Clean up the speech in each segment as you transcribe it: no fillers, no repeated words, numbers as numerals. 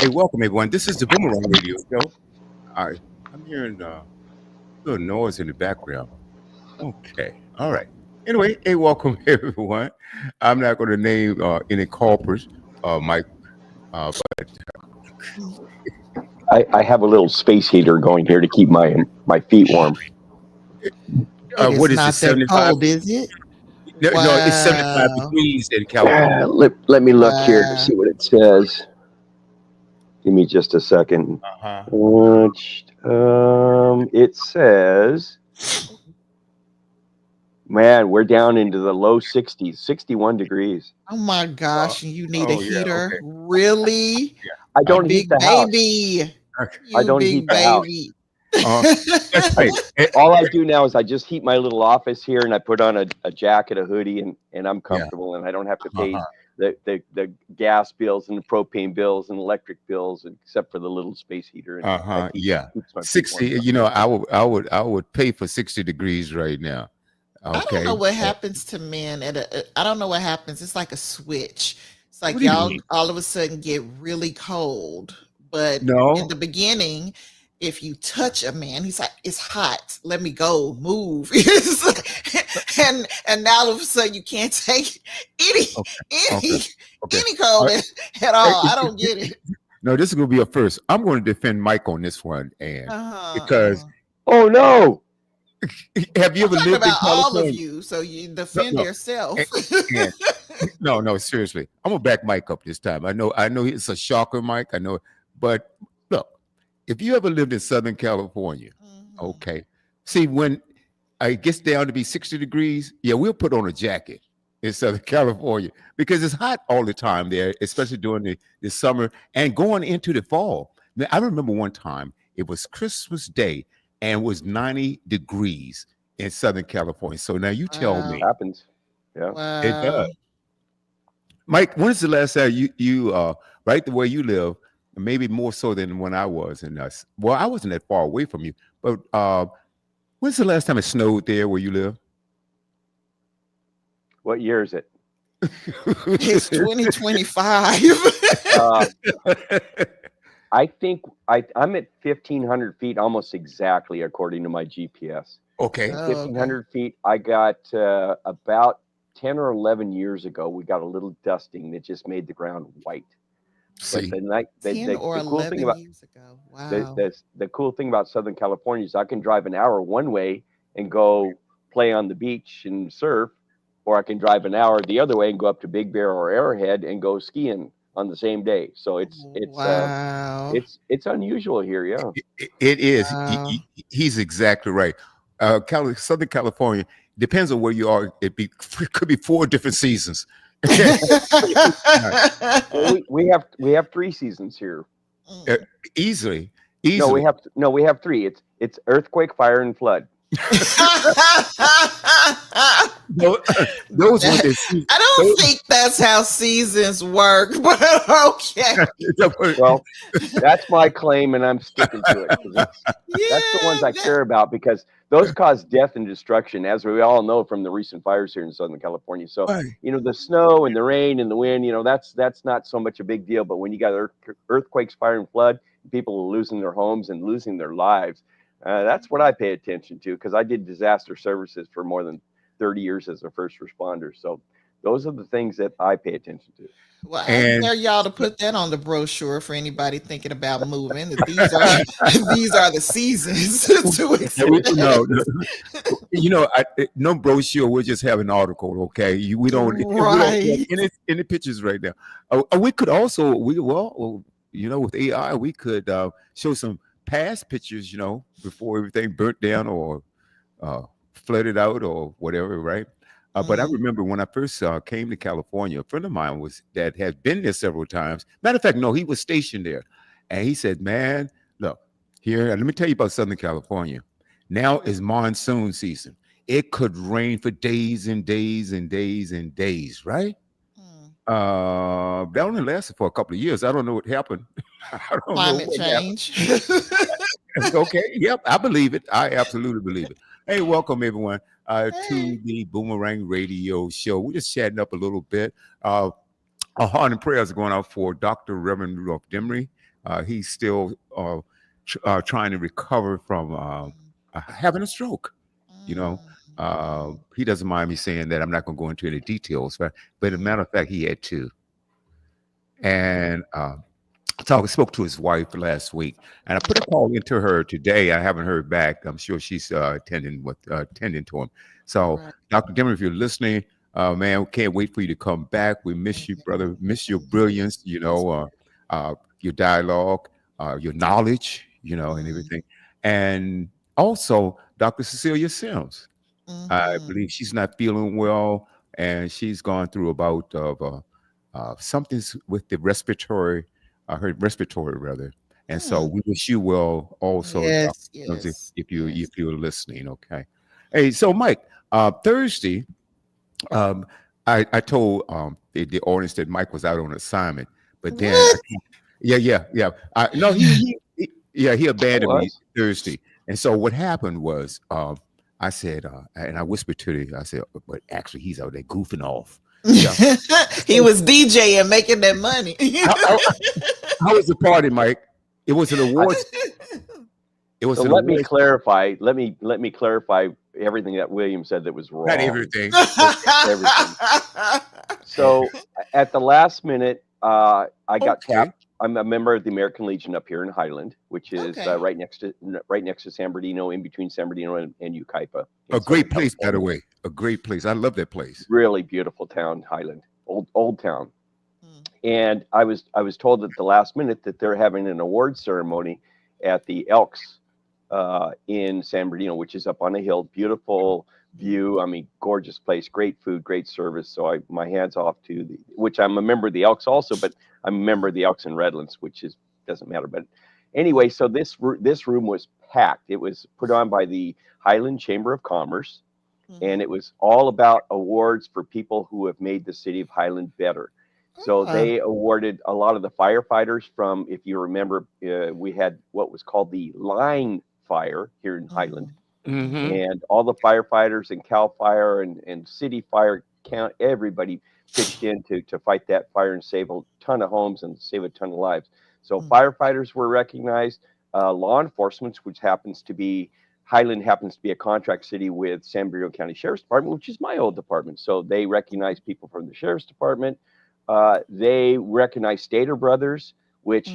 Hey, welcome everyone. This is the Boomerang Radio Show. I, I'm hearing a little noise in the background. Okay, all right. Anyway, hey, welcome everyone. I'm not going to name any culprits, Mike, but I have a little space heater going here to keep my feet warm. It is what is it? not that 75? cold, is it? No, it's 75 Wow. degrees in California. Let me look here to Wow. see what it says. Give me just a second. Uh-huh. It says, man, we're down into the low 60s, 61 degrees. Oh my Uh, gosh, and you need a oh yeah. heater? Okay. Really? I Yeah. You don't heat big the house. baby. Okay. I You don't heat big the house. baby. Uh, that's right. All I do now is I just heat my little office here, and I put on a jacket, a hoodie, and I'm Yeah. comfortable, and I don't have to pay Uh-huh. the gas bills and the propane bills and electric bills, except for the little space heater, and that Uh-huh. Yeah. keeps my feet warm. 60. I would pay for 60 degrees right now. I don't Okay. know what happens to men I don't know what happens. It's like a switch. It's What like do you y'all mean? all of a sudden get really cold. But in No. the beginning, if you touch a man, he's like, it's hot. Let me go, move. And now all of a sudden you can't take any Okay. Okay. any Okay. any All cold right. at Hey, all. I don't get it. no, this is gonna be a first. I'm going to defend Mike on this one, and Uh-huh, because uh-huh. Oh no! have you I'm ever talking lived in about all of California? you, so you No, defend no, yourself. and, and no, seriously. I'm gonna back Mike up this time. I know it's a shocker, Mike. I know, but look, if you ever lived in Southern California, Mhm. okay. See, when it gets down to be 60 degrees, yeah, we'll put on a jacket in Southern California because it's hot all the time there, especially during the summer and going into the fall. Now, I remember one time it was Christmas Day and it was 90 degrees in Southern California. So now you tell Wow. me Happens. Yeah. it Wow. does. Mike, when's the last time you right the way you live, maybe more so than when I was in us. Well, I wasn't that far away from you, but when's the last time it snowed there where you live? What year is it? It's 2025. Uh, I think I'm at 1,500 feet almost exactly according to my GPS. Okay. At Oh, okay. 1,500 feet, I got about 10 or 11 years ago, we got a little dusting that just made the ground white. But See. the night, 10 or the cool thing 11 about years ago. Wow. the cool thing about Southern California is I can drive an hour one way and go play on the beach and surf, or I can drive an hour the other way and go up to Big Bear or Arrowhead and go skiing on the same day. So Wow. it's unusual here. Yeah. It is. Wow. He's exactly right. Southern California depends on where you are. It could be four different seasons. Right. Well, we have 3 seasons here. Uh, Mm. easily, No, easily. we have three. It's earthquake, fire, and flood. Tho- Those were the I don't think that's how seasons work, but okay. Well, that's my claim, and I'm sticking to it because that's the ones Yeah. I care about because those cause death and destruction, as we all know from the recent fires here in Southern California. So, Right. the snow and the rain and the wind, that's not so much a big deal. But when you got earthquakes, fire, and flood, people are losing their homes and losing their lives. That's what I pay attention to because I did disaster services for more than 30 years as a first responder. So those are the things that I pay attention to. Well, I And dare y'all to put that on the brochure for anybody thinking about moving. That these are these are the seasons to yeah, no, expect. no brochure. We'll just have an article. Okay, we don't have Right. any pictures right now. We could also with AI, we could show some past pictures. Before everything burnt down or uh, flooded out or whatever, right? But I Mhm. remember when I first came to California, a friend of mine that had been there several times. Matter of fact, no, he was stationed there, and he said, "Man, look here. Let me tell you about Southern California. Now is monsoon season. It could rain for days and days and days and days, right? Mm. That only lasted for a couple of years. I don't know what happened. I don't know Climate what happened. change. Okay. Yep. I believe it. I absolutely believe it. Hey, welcome everyone to Hey. the Boomerang Radio Show. We're just chatting up a little bit. Uh, Our heart and prayers are going out for Dr. Reverend Rudolph Demery. He's still trying to recover from having a stroke. You know, he doesn't mind me saying that. I'm not going to go into any details, but as a matter of fact, he had two. And spoke to his wife last week, and I put a call into her today. I haven't heard back. I'm sure she's attending to him. So, Right. Dr. Dimmer, if you're listening, man, we can't wait for you to come back. We miss you, brother. Miss your brilliance. Your dialogue, your knowledge. And everything. And also, Dr. Cecilia Sims. I believe she's not feeling well, and she's gone through about something's with the respiratory, her respiratory rather. And so we wish you well, also, Dr. Yes, Jones, yes, if yes. you're listening. Okay. Hey, so Mike, Thursday, um, I told the audience that Mike was out on assignment, but then What? yeah. No, he I abandoned me was. Thursday. And so what happened was, I said, and I whispered I said, but actually he's out there goofing off. Yeah. He was DJing, making that money. How, how was the party, Mike? It was an I, awards. It was so an let me awards. clarify. Let me clarify everything that William said that was Not wrong. everything. Everything. So at the last minute, I got Okay. tapped. I'm a member of the American Legion up here in Highland, which is Okay. right next to San Bernardino, in between San Bernardino and Ucaipa. A in great Southern place, by the California. way. A great place. I love that place. Really beautiful town, Highland, old town. And I was told at the last minute that they're having an award ceremony at the Elks in San Bernardino, which is up on a hill. Beautiful view. I mean, gorgeous place, great food, great service. So my hands off to which I'm a member of the Elks also, but I'm a member of the Elks in Redlands, which doesn't matter. But anyway, so this room was packed. It was put on by the Highland Chamber of Commerce, and it was all about awards for people who have made the city of Highland better. So they awarded a lot of the firefighters from, if you remember, we had what was called the line fire here in Highland, Mm-hmm. and all the firefighters and Cal Fire and City Fire count, everybody pitched in to fight that fire and save a ton of homes and save a ton of lives. So firefighters were recognized, law enforcement, which happens to be Highland happens to be a contract city with San Bernardino County Sheriff's Department, which is my old department. So they recognize people from the Sheriff's Department. They recognize Stater Brothers, which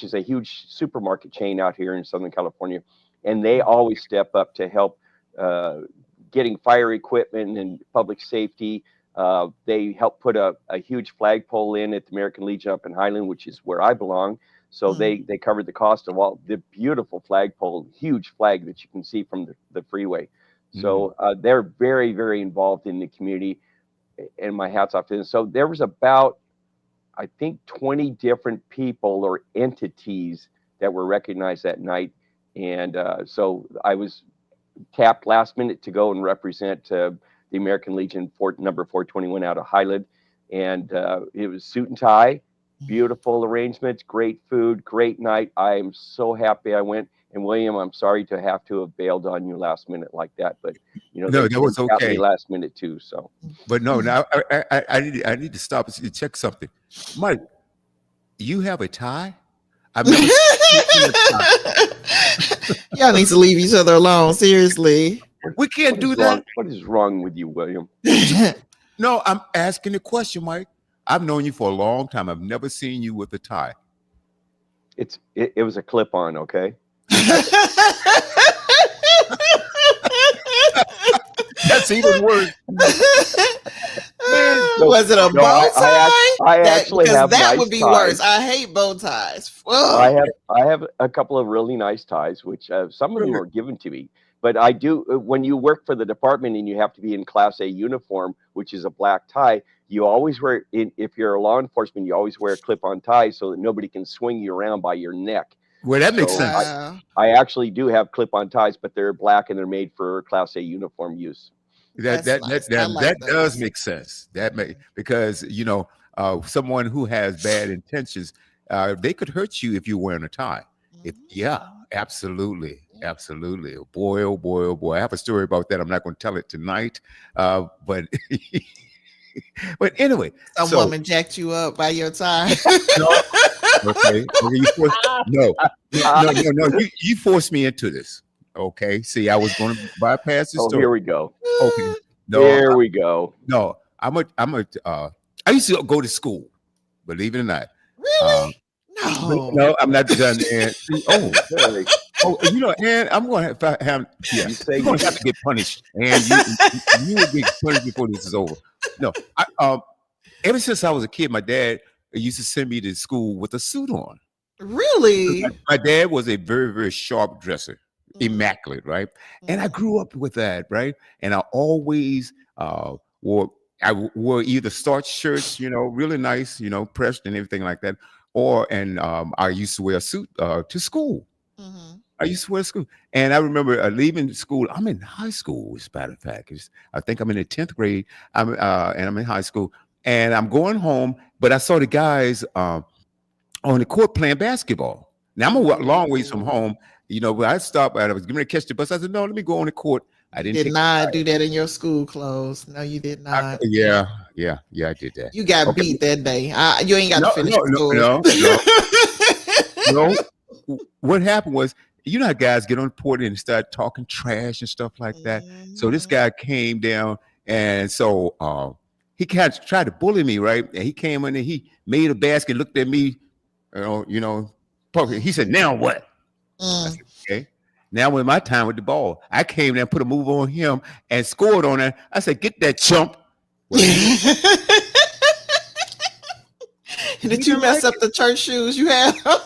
is a huge supermarket chain out here in Southern California, and they always step up to help getting fire equipment and public safety. They help put a huge flagpole in at the American Legion up in Highland, which is where I belong. So they covered the cost of all the beautiful flagpole, huge flag that you can see from the freeway. So they're very, very involved in the community, and my hat's off to them. So there was about, I think, 20 different people or entities that were recognized that night. And so I was tapped last minute to go and represent the American Legion number 421 out of Highland. And it was suit and tie, beautiful arrangements, great food, great night. I am so happy I went. And William, I'm sorry to have bailed on you last minute like that, but No, they that was got me okay. last minute too. So But no, now I need to stop and check something. Mike, you have a tie? I've never seen you in a tie. Y'all need to leave each other alone. Seriously. We can't what do is that. wrong? What is wrong with you, William? No, I'm asking the question, Mike. I've known you for a long time. I've never seen you with a tie. It was a clip on, okay? That's even worse. Was it a No, bow tie? I actually because have that nice would be ties. worse. I hate bow ties. I have a couple of really nice ties, which some of them Really? are given to me. But I do, when you work for the department and you have to be in Class A uniform, which is a black tie, you always wear, if you're a law enforcement, you always wear a clip-on tie so that nobody can swing you around by your neck. Well, that makes So sense. Wow. I actually do have clip-on ties, but they're black and they're made for Class A uniform use. That That's nice. I like that does those. make sense. Because someone who has bad intentions, they could hurt you if you're wearing a tie. Absolutely, absolutely. Oh boy, oh boy, oh boy. I have a story about that. I'm not going to tell it tonight, but But anyway, Some so woman jacked you up by your tie. no, okay, no, you forced me into this. Okay, see, I was going to bypass the Oh, story. here we go. Okay, no, Here we go. no, I used to go to school, believe it or not. Really? Um, but No. no, I'm not done. And Hey, and I'm going to have, yeah, you say you're you going to have to get punished, and you will get punished before this is over. No, ever since I was a kid, my dad used to send me to school with a suit on. Really? My dad was a very, very sharp dresser, Mhm, immaculate, right? And I mhm. grew up with that, right? And I always wore wore either starched shirts, really nice, pressed and everything like that, and I used to wear a suit to school. Mhm. I used to wear a school, and I remember leaving school. I'm in high school, as a matter of fact. I think I'm in the 10th grade. And I'm in high school, and I'm going home. But I saw the guys on the court playing basketball. Now I'm a long ways from Ooh. home, but I stopped and I was getting ready to catch the bus. I said, no, let me go on the court. I You didn't did take the not tire. do that in your school clothes. No, you did not. Yeah, yeah, yeah, I did that. You got Okay. beat that day. You ain't got to No, finish no, the no, story. no, no, no. What happened was, how guys get on the port and start talking trash and stuff like that. So this Mhm. guy came down, and so he kind of tried to bully me, right? And he came in and he made a basket, looked at me, poking. He said, "Now what?" I Mm. said, "Okay." Now when my time with the ball, I came there and put a move on him and scored on it. I said, "Get that chump." Well, he Did you didn't mess like up the church shoes you had on?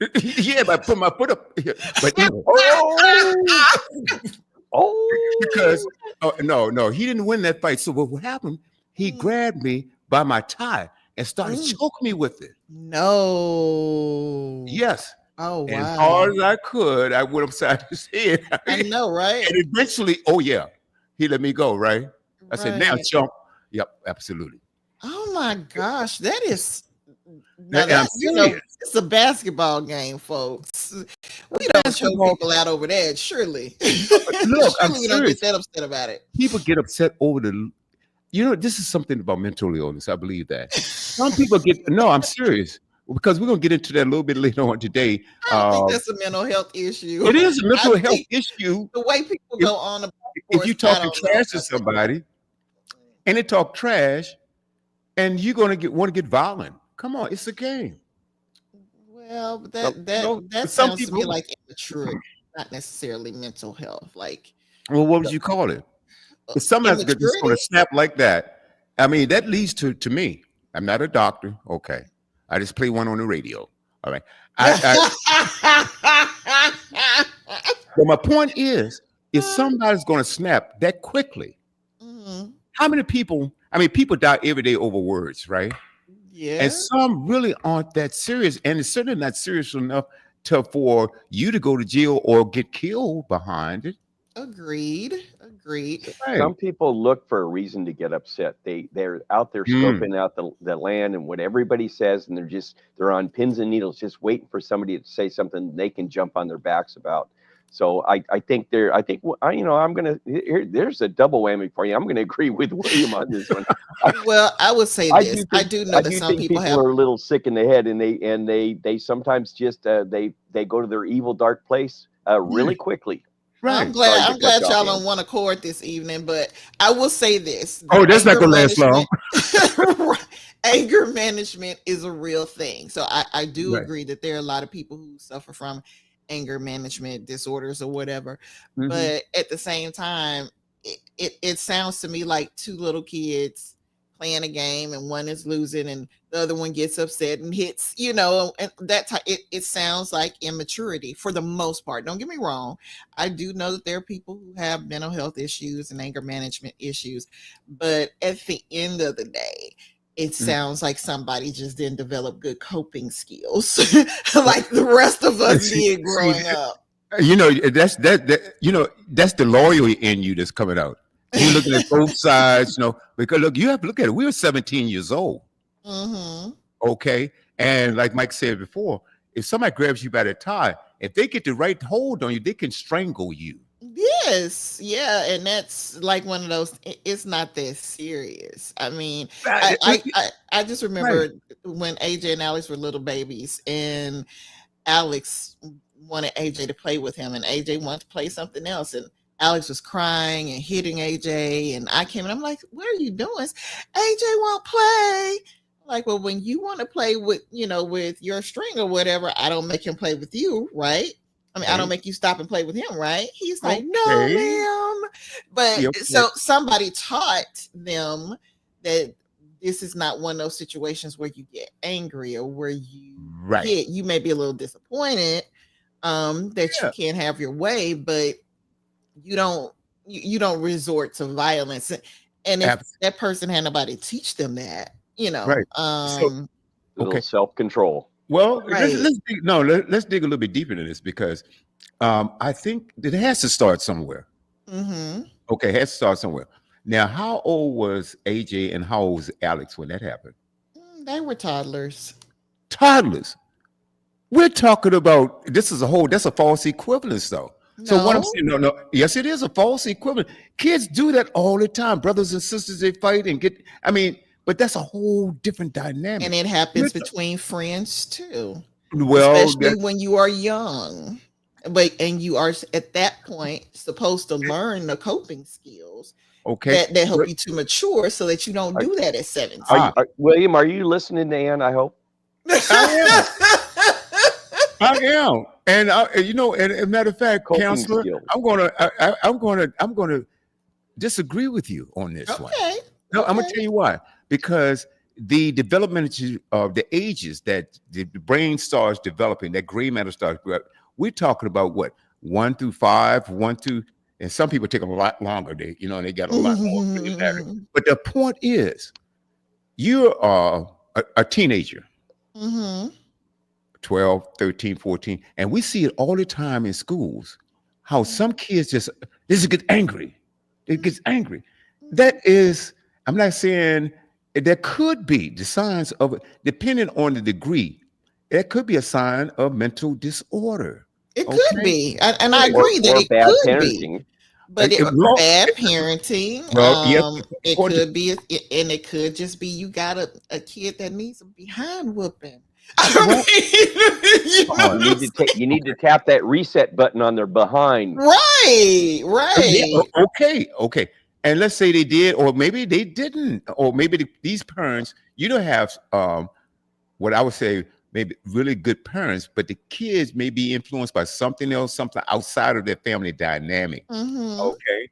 it. Yeah, but I put my foot up. But oh, because oh, no, no, he didn't win that fight. So what happened? He Mm, grabbed me by my tie and started mm. choking me with it. No. Yes, Oh, and wow. hard as I could, I went upside his head. I know, right? And eventually, oh yeah, he let me go. Right? I said, "Now, Right. chump." Yep, absolutely. Oh my gosh, that is now And I'm that serious. it's a basketball game, folks. We don't choke Basketball. people out over that, surely. Look, I'm Surely we don't get serious. that upset about it. People get upset over this is something about mental illness. I believe that. Some people get, no, I'm serious. Because we're going to get into that a little bit later on today. I don't think that's a mental health issue. It is a I mental health think issue the way people if, go on about if you're sports, I talking don't know trash to about that. somebody and they talk trash and you're going to want to get violent. Come on, it's a game. Well, but some, that Some sounds to me people, like immaturity, not necessarily mental health. Like well, what would you call it? If somebody's just going immaturity. to snap like that, I mean, that leads to me. I'm not a doctor. Okay. I just play one on the radio. All right. But my point is, if somebody's going to snap that quickly, Mhm. how many people? I mean, people die every day over words, right? And Yeah, some really aren't that serious, and it's certainly not serious enough for you to go to jail or get killed behind it. agreed. Agreed. some Right. people look for a reason to get upset. They're out there Mm, scoping out the land and what everybody says, and they're on pins and needles, just waiting for somebody to say something they can jump on their backs about. So I think I'm gonna there's a double whammy for you. I'm gonna agree with William on this one. Well, I would say I this. do I think do know I that do some think people people have. are a little sick in the head, and they sometimes just they go to their evil dark place really right. quick. Right. Sorry to I'm cut glad you off, y'all Ann. on one accord this evening, but I will say this: Oh, that's not anger going to last long. management, anger management is a real thing. So I do Right. agree that there are a lot of people who suffer from anger management disorders or whatever. Hmm. But at the same time, it sounds to me like two little kids playing a game and one is losing and the other one gets upset and hits, and that it sounds like immaturity for the most part. Don't get me wrong. I do know that there are people who have mental health issues and anger management issues, but at the end of the day, it sounds like somebody just didn't develop good coping skills like the rest of us did See, growing up. that's the lawyer in you that's coming out. You looking at both sides, because look, you have to look at it. We were 17 years old, Hmm. okay? And like Mike said before, if somebody grabs you by the tie, if they get the right hold on you, they can strangle you. Yes, yeah, and that's like one of those. It's not that serious. I mean, Right. I just Right. remember when AJ and Alex were little babies, and Alex wanted AJ to play with him, and AJ wanted to play something else, and Alex was crying and hitting AJ, and I came and I'm like, "What are you doing?" AJ won't play. Like, well, when you want to play with, with your string or whatever, I don't make him play with you, right? I mean, I don't Okay. make you stop and play with him, right? He's like, no, Okay. ma'am. Yeah, But okay. so somebody taught them that this is not one of those situations where you get angry or where you Right. hit. You may be a little disappointed that you Yeah. can't have your way, but you don't resort to violence. And if Abs- that person had nobody teach them that, right. So A little okay. self-control. Well, right. let's dig a little bit deeper into this because I think that it has to start somewhere. Mm-hmm. Okay, it has to start somewhere. Now, how old was AJ and how old was Alex when that happened? They were toddlers. Toddlers. We're talking about that's a false equivalence though. So what I'm No, saying, no, yes, it is a false equivalent. Kids do that all the time. Brothers and sisters, they fight and get, I mean, but that's a whole different and dynamic. it We're happens t- between friends too, well, especially when you are young. And you are at that point supposed to learn the coping skills okay. that help But you to mature so that you don't Are, do that at are 17. you, William? Are you listening to Ann? I hope. I am. I am. And and as a matter of fact, Coping counselor, skills. I'm gonna disagree with you on this one. Okay. No, I'm gonna Okay. tell you why. Because the development of the ages that the brain starts developing, that gray matter starts growing, we're talking about what 1 through 5, and some people take a lot longer. They got a lot more gray matter. Mm-hmm. But the point is, you are a teenager, Mm-hmm. 12, 13, 14, and we see it all the time in schools. How some kids just get angry. It gets angry. That is, I'm not saying there could be the signs of it, depending on the degree. That could be a sign of mental disorder. It could Okay. be, and I Yeah. agree that Or it bad could be. parenting. But Well, bad parenting, yes, it according to could be, and it could just be you got a kid that needs a behind whooping. I well, mean, you know uh, what I'm saying? You need to tap that reset button on their behind. Right, yeah, right. okay. And let's say they did, or maybe they didn't, or maybe these parents, you don't have what I would say maybe really good parents, but the kids may be influenced by something else, something outside of their family dynamic. Mm-hmm. Okay.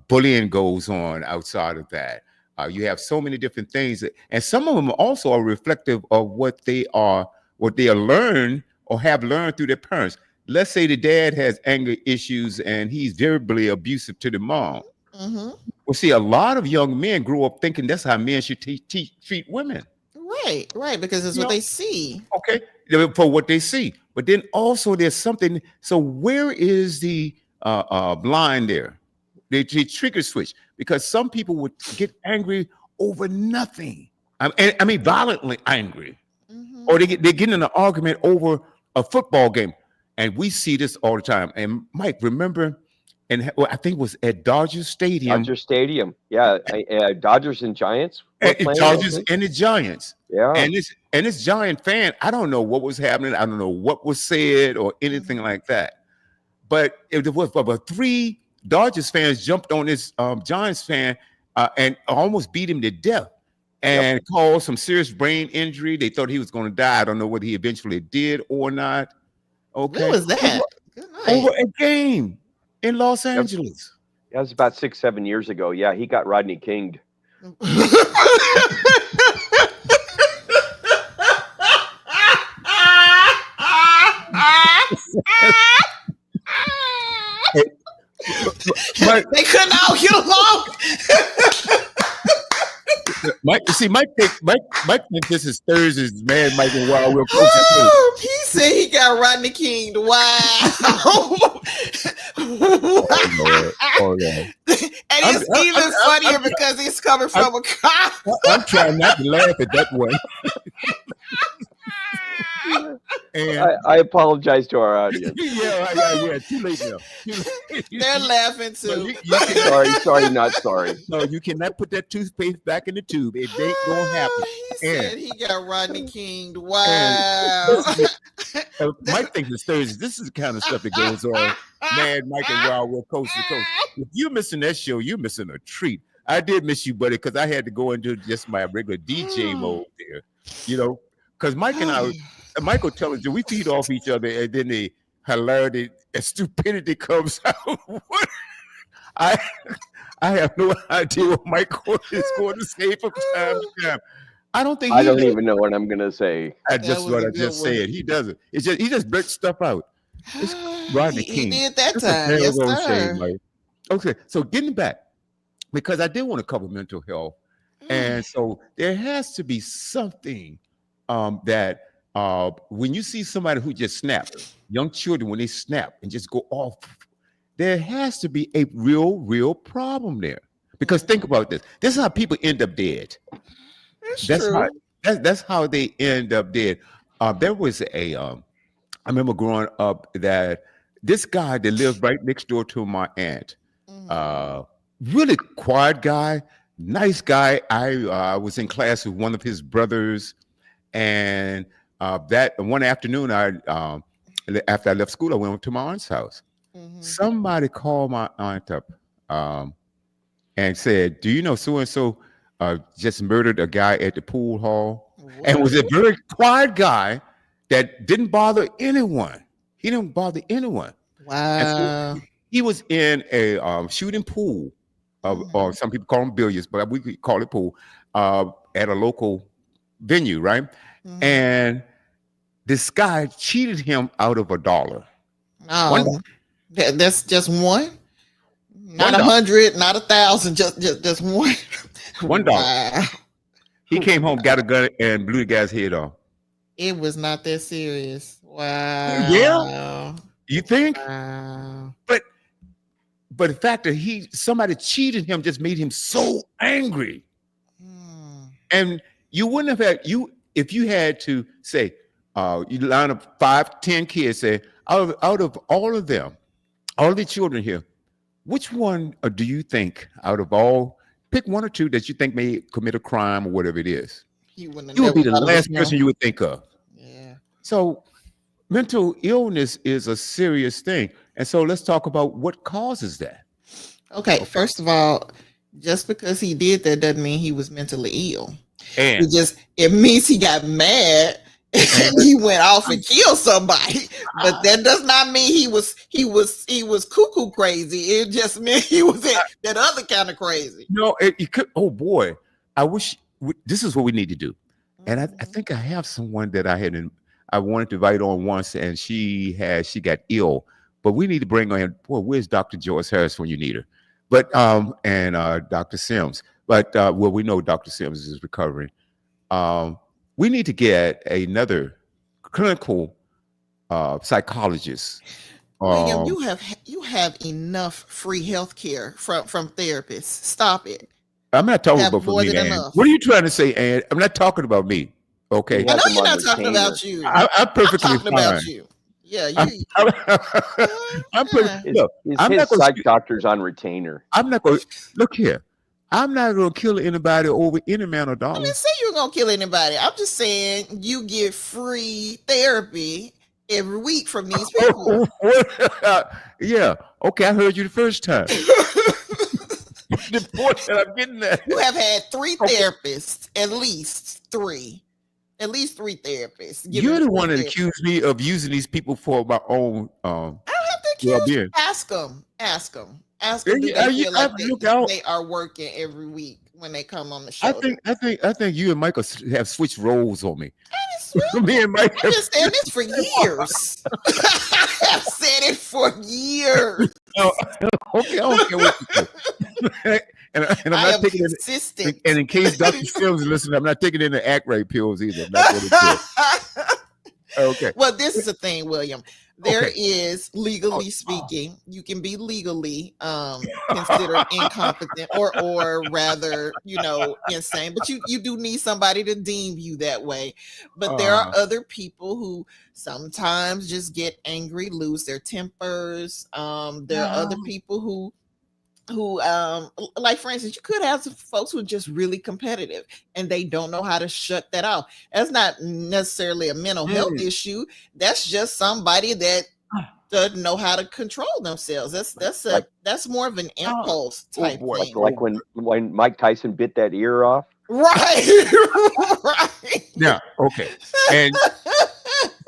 Bullying goes on outside of that. You have so many different things, and some of them also are reflective of what they are learned or have learned through their parents. Let's say the dad has anger issues and he's verbally abusive to the mom. Mm-hmm. Well, see, a lot of young men grow up thinking that's how men should treat women. Right, right, because it's You what know, they see. okay, for what they see. But then also there's something. So where is the line there? The trigger switch, because some people would get angry over nothing. I mean, violently angry, Mm-hmm. or they get in an argument over a football game, and we see this all the time. And Mike, remember, and well, I think it was at Dodger Stadium, Dodger Stadium. Yeah. Dodgers and Giants were playing. I Dodgers think. and the Giants, Yeah. and this Giant fan. I don't know what was happening. I don't know what was said or anything Mm-hmm. like that. But it was about three Dodgers fans jumped on this Giants fan and almost beat him to death Yep. and caused some serious brain injury. They thought he was going to die. I don't know whether he eventually did or not. When Okay, was that? Good night. over a game in Los Yep. Angeles. That was about 6, 7 years ago. Yeah, he got Rodney King'd. Mike, They couldn't all get along. Mike thinks this is Thursday's Man Mike and Wild Will Coach. He said he got Rodney King. Wow. Oh yeah. And it's even funnier because it's coming from a cop. I'm trying not to laugh at that one. And I apologize to our audience. yeah. Too late now. Too late. They're laughing No, too. you cannot, Sorry, not sorry. no, you cannot put that toothpaste back in the tube. It ain't gonna happen. He said he got Rodney King'd. Wow. And Mike thinks it's Thursday. This is the kind of stuff that goes on. Mad Mike and Wild World Coast to Coast. If you're missing that show, you're missing a treat. I did miss you, buddy, because I had to go into just my regular DJ mode there. Because Mike and I, Michael tells you, we feed off each other, and then the hilarity and stupidity comes out. I have no idea what Michael is going to say from time to time. I don't think I don't even know what I'm gonna say. I just what I just said. He doesn't. It's just he just blurts stuff out. It's Rodney King. He did that It's a time. Yes, terrible sir. shame, Mike. Okay, so getting back, because I did want to cover mental health, and so there has to be something that when you see somebody who just snaps, young children when they snap and just go off, there has to be a real problem there. Because think about this. This is how people end up dead. That's how they end up dead. There was I remember growing up that this guy that lived right next door to my aunt, really quiet guy, nice guy. I was in class with one of his brothers, and that one afternoon, after I left school, I went to my aunt's house. Somebody called my aunt up and said, "Do you know so and so just murdered a guy at the pool hall?" And was a very quiet guy that didn't bother anyone. He didn't bother anyone. Wow. So he was in a shooting pool, or some people call them billiards, but we could call it pool, at a local venue, right? And this guy cheated him out of $1. Oh, that's just one? Not $1. 100, not 1,000, just one. $1. Wow. He came home, got a gun, and blew the guy's head off. It was not that serious. Wow. Yeah. You think? Wow. But the fact that somebody cheated him just made him so angry. And you wouldn't have had if you had to say, you line up 5, 10 kids, say, out of all of them, all the children here, which one do you think out of all, pick one or two that you think may commit a crime or whatever it is? You would be the last person you would think of. Yeah. So mental illness is a serious thing. And so let's talk about what causes that. Okay, first of all, just because he did that doesn't mean he was mentally ill. And It means he got mad and he went off and killed somebody. But that does not mean he was cuckoo crazy. It just meant he was that other kind of crazy. No, it could. Oh boy, I wish this is what we need to do. And I think I have someone that I wanted to invite on once, and she got ill. But we need to bring on. Boy, where's Dr. Joyce Harris when you need her? But and Dr. Sims. But we know Dr. Sims is recovering. We need to get another clinical psychologist. William, you have enough free health care from therapists. Stop it. I'm not talking about more me, than Ann. enough. What are you trying to say, Ann? I'm not talking about me. Okay. I know them you're on not talking retainer. about you. I'm perfectly I'm talking fine. about you. Yeah, you. I'm pretty. Look, I'm His not going psych to. doctor's on retainer. I'm not going. Look here. I'm not going to kill anybody over any amount of I didn't dollars. say you were gonna kill anybody. I'm just saying you get free therapy every week from these people. Yeah. Okay. I heard you the first time. The point that I'm getting at. You have had 3 therapists, at least three therapists. giving You're the free one that therapy. accused me of using these people for my own. I don't have to accuse. well-being. Ask them. Do they Yeah, feel like look out. they are working every week when they come on the show? I think you and Michael have switched roles on me. Sweet. Me and Mike. I've been saying this for years. I've said it for years. Okay, I don't care what you say. and I'm I not am taking it. consistent. And in case Dr. Sims is listening, I'm not taking in the act right pills either. I'm not going to do it. Okay. Well, this is the thing, William. There Okay. is, legally speaking, you can be legally considered incompetent, or rather, insane. But you do need somebody to deem you that way. But there are Uh, other people who sometimes just get angry, lose their tempers. There are other people who like, for instance, you could have some folks who are just really competitive and they don't know how to shut that off. That's not necessarily a mental health mm, issue. That's just somebody that doesn't know how to control themselves. Like, That's more of an oh, impulse oh type boy. thing. like when Mike Tyson bit that ear off. Right. Right. Yeah. Okay. And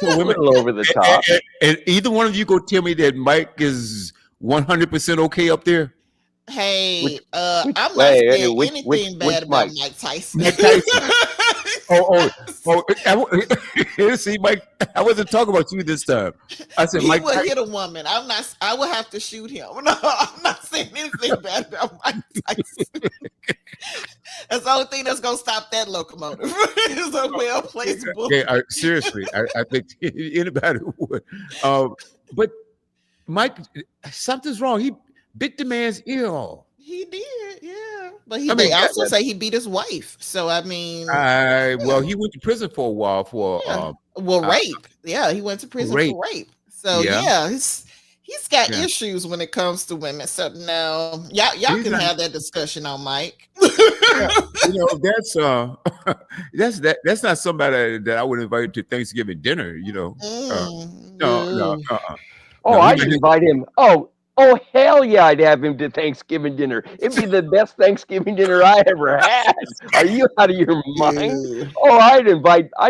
so A women, little over the top. and either one of you go tell me that Mike is 100% okay up there. Hey, Which I'm not way? saying Which anything bad about Mike? Mike Tyson. Mike Tyson. See, Mike, I wasn't talking about you this time. I said, He Mike would Tyson. hit a woman. I would have to shoot him. No, I'm not saying anything bad about Mike Tyson. That's the only thing that's gonna stop that locomotive. Is a well placed bullet. Yeah, seriously, I think anybody would. But Mike, something's wrong. He bit the man's ear off. He did, yeah. But I they mean, also say he beat his wife. So I mean, well, he went to prison for a while for yeah. Well, uh, rape. Yeah, he went to prison rape. for rape. So Yeah, yeah, he's got yeah. issues when it comes to women. So no, y'all He's can not. have that discussion on Mike. Yeah, that's not somebody that I would invite to Thanksgiving dinner. No, no, No. Oh, no. He I'd might have, invite him. Oh, hell yeah, I'd have him to Thanksgiving dinner. It'd be the best Thanksgiving dinner I ever had. Are you out of your mind? Ew. Oh, I'd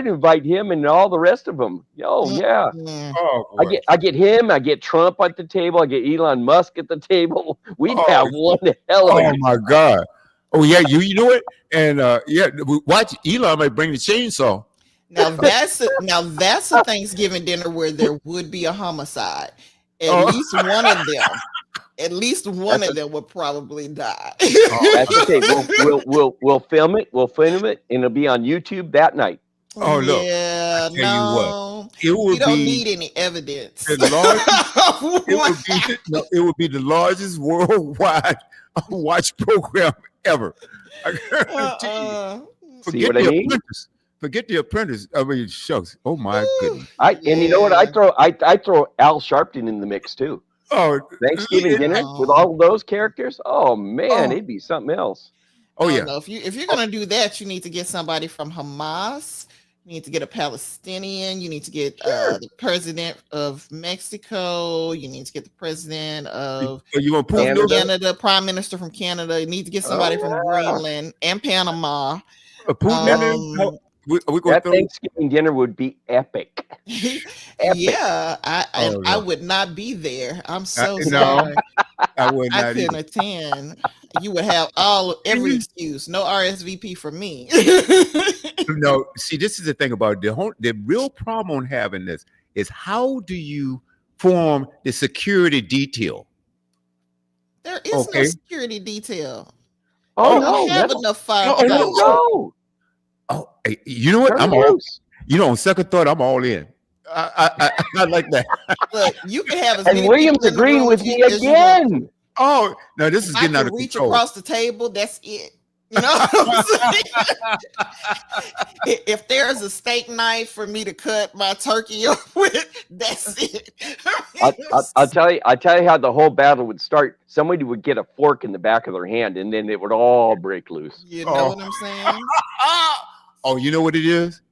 invite him and all the rest of them. Oh yeah, Mm. oh boy. I get him. I get Trump at the table. I get Elon Musk at the table. We'd Oh, have one hell of a oh my God. Oh yeah, you know it. And watch Elon might bring the chainsaw. Now that's a Thanksgiving dinner where there would be a homicide. At Oh, least one of them. At least one That's of them would probably die. That's okay. We'll film it. We'll film it, and it'll be on YouTube that night. oh look, Yeah, I tell you what, no. it We would don't be need any evidence. the largest. It What would be no, it would be the largest worldwide watch program ever. I guarantee you. uh-uh. See Forget what I the mean? apprentice. Forget the apprentice. I mean, shucks. Oh my goodness. And you know what? Yeah. I throw Al Sharpton in the mix too. Oh, Thanksgiving dinner with No. all those characters. Oh man, oh, it'd be something else. oh I yeah. don't know. If you're gonna do that, you need to get somebody from Hamas. You need to get a Palestinian. You need to get Sure. the president of Mexico. You need to get the president of You want Putin? Canada. Canada, prime minister from Canada. You need to get somebody from yeah. Greenland and Panama. Putin in there? Um, We gonna That throw? Thanksgiving dinner would be epic. Epic. yeah, I Oh, no. would not be there. I'm so No, sorry. I would I not couldn't either. attend. You would have every excuse. No RSVP for me. No, see, this is the thing about the real problem on having this is how do you form the security detail? There is no Okay. security detail. Oh We no, don't have let enough let firepower. them go. Oh, hey, you know what? Turn I'm them all. loose. On second thought, I'm all in. I like that. Look, you can have as And many William's people in the agreeing room with as me as you want. again. Oh, no, this is I getting out can of reach control. across the table. That's it. You know what I'm saying? If there's a steak knife for me to cut my turkey up with, that's it. I'll tell you how the whole battle would start. Somebody would get a fork in the back of their hand, and then it would all break loose. You know Oh. what I'm saying? Oh, you know what it is?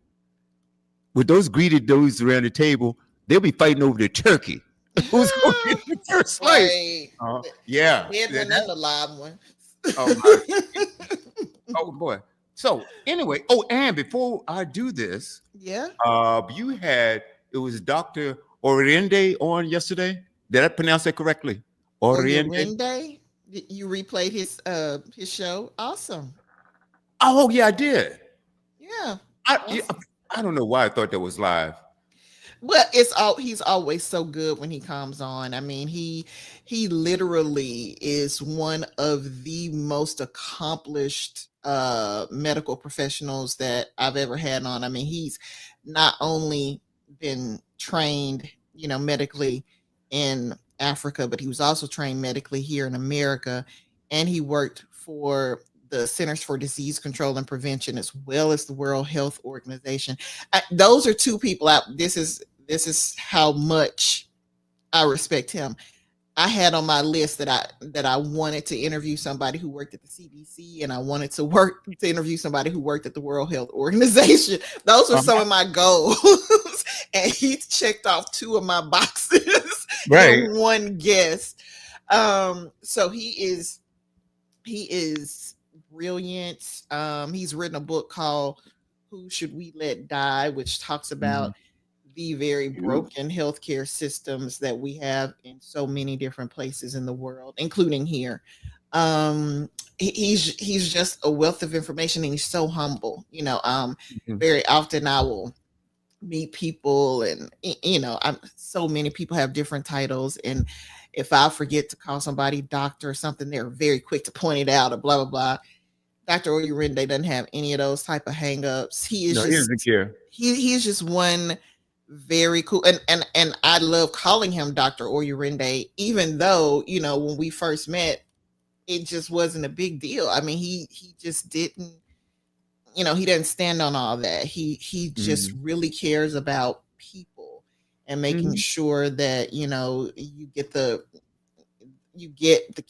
With those greedy dudes around the table, they'll be fighting over the turkey. Who's going to get the first slice? Right. Yeah. Dead one and the live one. Oh, my. Oh boy. So anyway, and before I do this, Yeah. it was Dr. Oriende on yesterday. Did I pronounce that correctly? Oriende. Rende, you replayed his show. Awesome. Oh yeah, I did. Yeah. I don't know why I thought that was live. Well, he's always so good when he comes on. I mean, he literally is one of the most accomplished medical professionals that I've ever had on. I mean, he's not only been trained, medically in Africa, but he was also trained medically here in America, and he worked for the Centers for Disease Control and Prevention as well as the World Health Organization. Those are two people out. This is how much I respect him. I had on my list that I wanted to interview somebody who worked at the CDC, and I wanted to interview somebody who worked at the World Health Organization. Those were some of my goals, and he checked off two of my boxes Right. in one guest. So he is brilliant. He's written a book called "Who Should We Let Die," which talks about the very broken healthcare systems that we have in so many different places in the world, including here. He's just a wealth of information, and he's so humble. Very often I will meet people, and so many people have different titles, and if I forget to call somebody doctor or something, they're very quick to point it out or blah blah blah. Dr. Oyurinde doesn't have any of those type of hangups. He is No, he doesn't care. he's just one very cool, and I love calling him Dr. Oyurinde, even though, when we first met, it just wasn't a big deal. I mean, he just didn't, he doesn't stand on all that. He just really cares about people and making sure that, you get the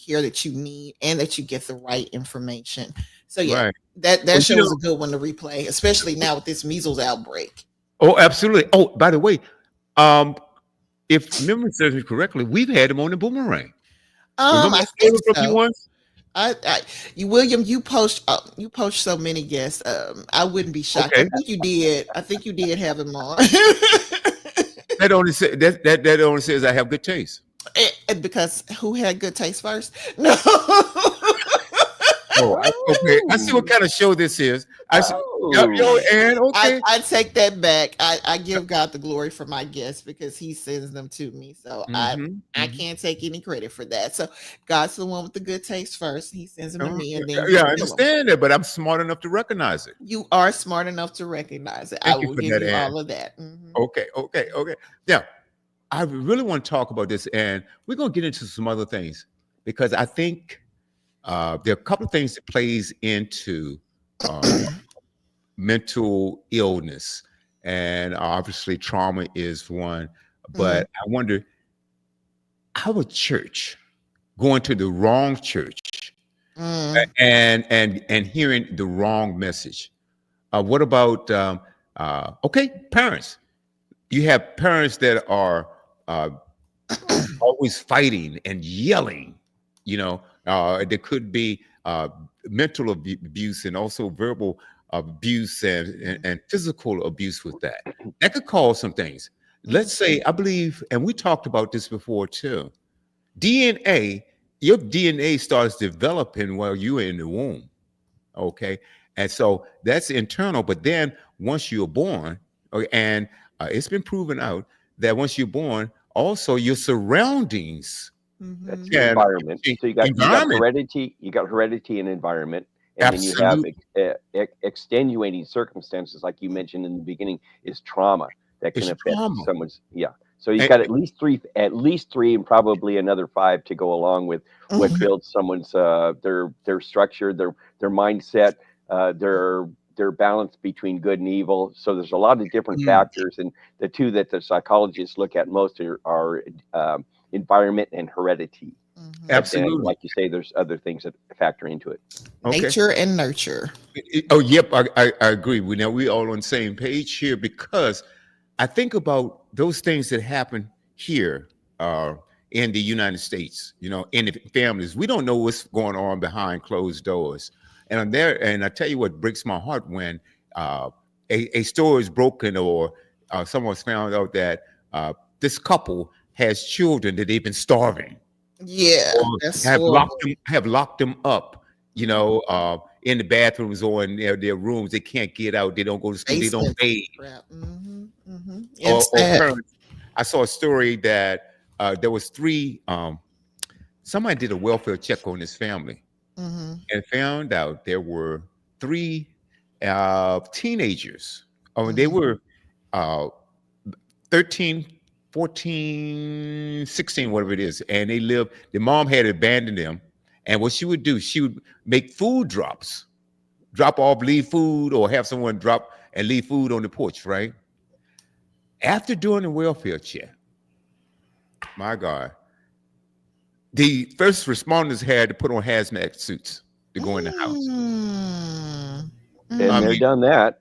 care that you need and that you get the right information. So yeah, Right. that Well, show was a good one to replay, especially now with this measles outbreak. Oh, absolutely. Oh, by the way, if memory serves me correctly, we've had him on the Boomerang. Remember I I think stole it from you so. once? William, you post so many guests. I wouldn't be shocked. Okay. I think you did have him on. That only says I have good taste. Because who had good taste first? No. Okay. I see what kind of show this is. I see. Yo, and okay. I take that back. I give God the glory for my guests because He sends them to me. So I can't take any credit for that. So God's the one with the good taste first. He sends them to me, and then Yeah, I understand that, but I'm smart enough to recognize it. you are smart enough to recognize it. I Thank you will for give that, you Ann. all of that. Okay. Now, I really want to talk about this, and we're going to get into some other things because I think there are a couple of things that plays into mental illness, and obviously trauma is one. But I wonder, our church going to the wrong church and hearing the wrong message. What about okay, parents? You have parents that are always fighting and yelling. There could be mental abuse and also verbal abuse and physical abuse with that. That could cause some things. Let's say, I believe, and we talked about this before too. DNA, your DNA starts developing while you're in the womb. Okay. And so that's internal. But then once you're born, okay, and it's been proven out that once you're born, also your surroundings That's can environment. change. So you got Environment. heredity and environment, and then you have Absolutely. extenuating circumstances, like you mentioned in the beginning, is trauma that can It's affect trauma. someone's. Yeah. So you've And, got at least three, and probably another five to go along with what builds someone's their structure, their mindset, their balance between good and evil. So there's a lot of different factors, and the two that the psychologists look at most are environment and heredity. But then, absolutely. like you say, there's other things that factor into it. Okay. Nature and nurture. Oh, yep. I agree. We all on the same page here because I think about those things that happen here in the United States, in the families. We don't know what's going on behind closed doors. And I'm there, and I tell you what breaks my heart when a store is broken or someone's found out that this couple has children that they've been starving. Yeah, Or that's have locked them up, in the bathrooms or in their rooms. They can't get out. They don't go to school. They don't bathe. Or parents. I saw a story that there was three. Somebody did a welfare check on this family and found out there were three teenagers. They were 13, 14, 16, whatever it is. And they live, the mom had abandoned them. And what she would do, she would make food drops, drop off, leave food, or have someone drop and leave food on the porch, right? After doing the welfare check, my God, the first responders had to put on hazmat suits to go in the house. Been I there, mean, done that.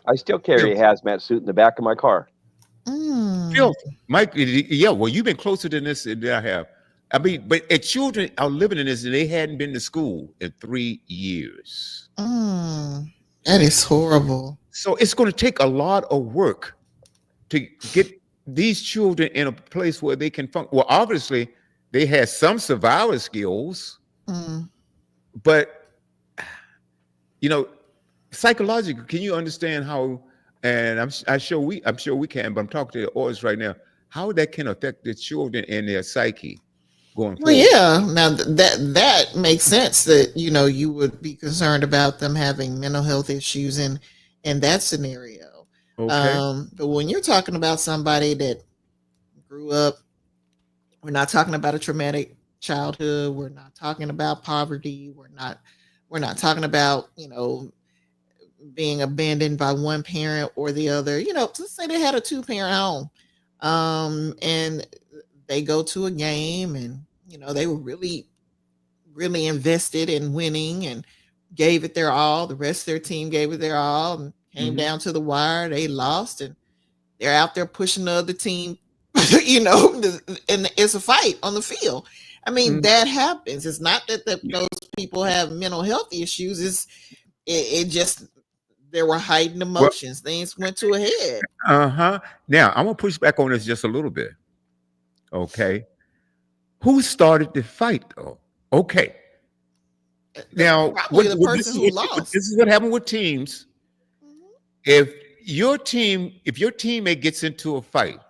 I still carry a hazmat suit in the back of my car. Phil, Mike, yeah, well, you've been closer than this than I have. I mean, but children are living in this, and they hadn't been to school in 3 years. That is horrible. So it's going to take a lot of work to get these children in a place where they can function. Well, obviously, they had some survival skills, but you know, psychologically, can you understand how? And I'm sure we can, but I'm talking to the audience right now. How that can affect the children and their psyche going forward. Well, yeah. Now that makes sense that you would be concerned about them having mental health issues in that scenario. Okay. But when you're talking about somebody that grew up, we're not talking about a traumatic childhood. We're not talking about poverty. We're not talking about being abandoned by one parent or the other. Let's say they had a 2-parent home, and they go to a game, and they were really, really invested in winning and gave it their all. The rest of their team gave it their all, and came down to the wire. They lost, and they're out there pushing the other team, and it's a fight on the field. I mean, that happens. It's not that those people have mental health issues. It just, there were heightened emotions. Things went to a head. Now I'm gonna push back on this just a little bit. Okay. Who started the fight though? Okay. Now, probably the person who lost. This is what happened with teams. If your teammate gets into a fight,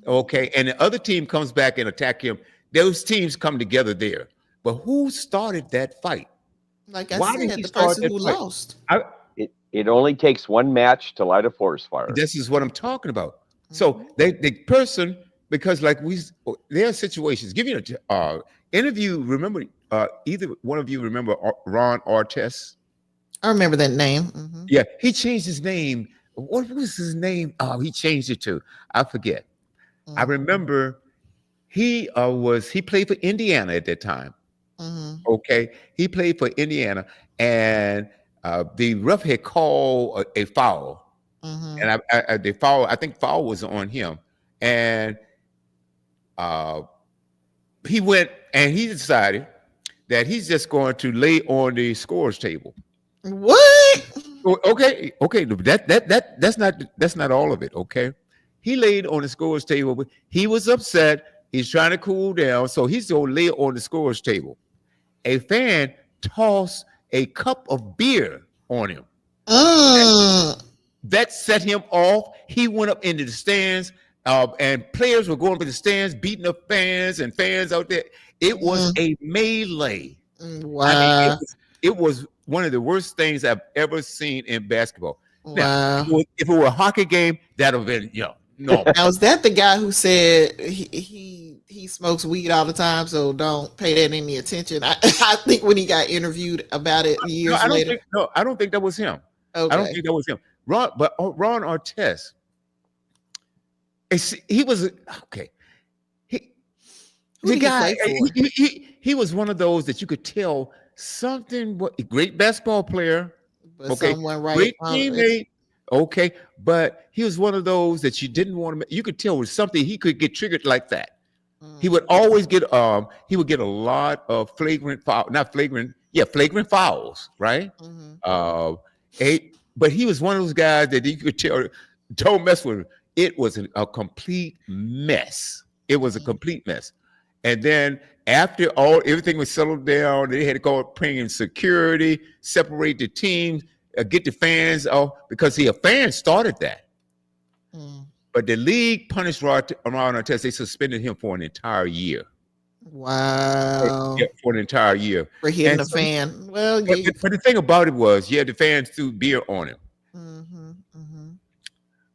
okay, and the other team comes back and attack him, those teams come together there. But who started that fight? Like I said, the person who lost. It only takes one match to light a forest fire. This is what I'm talking about. So the person, because like there are situations. Give you an interview. Remember, either one of you remember Ron Artest? I remember that name. Yeah, he changed his name. What was his name? Oh, he changed it to, I forget. I remember he played for Indiana at that time. Okay, he played for Indiana, and the ref had called a foul, and the foul, I think foul was on him, and he went and he decided that he's just going to lay on the scores table. What? Okay. That's not all of it. Okay, he laid on the scores table, but he was upset. He's trying to cool down, so he's going to lay on the scores table. A fan tossed a cup of beer on him. That set him off. He went up into the stands, and players were going up in the stands, beating up fans and fans out there. It was a melee. Wow. I mean, it was one of the worst things I've ever seen in basketball. Wow. Now, if it were a hockey game, that'd have been, no. Now, is that the guy who said he smokes weed all the time, so don't pay that any attention? I think when he got interviewed about it years later. I don't think that was him. Okay. I don't think that was him. Ron Artest, he was okay. He was one of those that you could tell something. What great basketball player, But okay, someone great teammate, okay, but he was one of those that you didn't want to. You could tell was something he could get triggered like that. He would always get he would get a lot of flagrant fouls, right? But he was one of those guys that you could tell, don't mess with him. It was a complete mess. It was a complete mess. And then after everything was settled down, they had to go bring in security, separate the teams, get the fans off, because a fan started that. But the league punished Ron Artest. They suspended him for an entire year. Wow. Yeah, for an entire year. For hitting a fan. Well, but the thing about it was, the fans threw beer on him.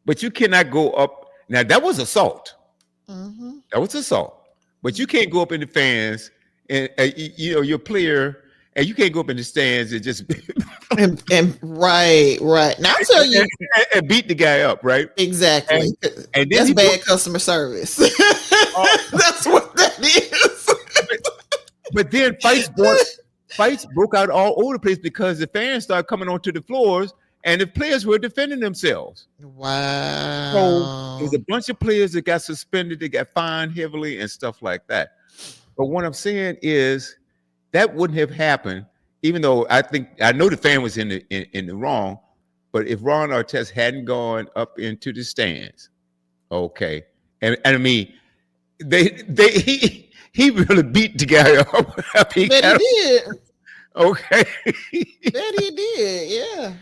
but you cannot go up. Now that was assault. Mhm. That was assault. But you can't go up in the fans and your player, and you can't go up in the stands and just And right. Now I'll tell you and beat the guy up, right? exactly. And then That's he bad customer service. uh, That's what that is. but then fights broke out all over the place because the fans started coming onto the floors and the players were defending themselves. So there Wow. was a bunch of players that got suspended, they got fined heavily and stuff like that. But what I'm saying is that wouldn't have happened, even though I know the fan was in the wrong. But if Ron Artest hadn't gone up into the stands, okay, and I mean he really beat the guy up. He Bet he did. okay. Bet he did. Yeah.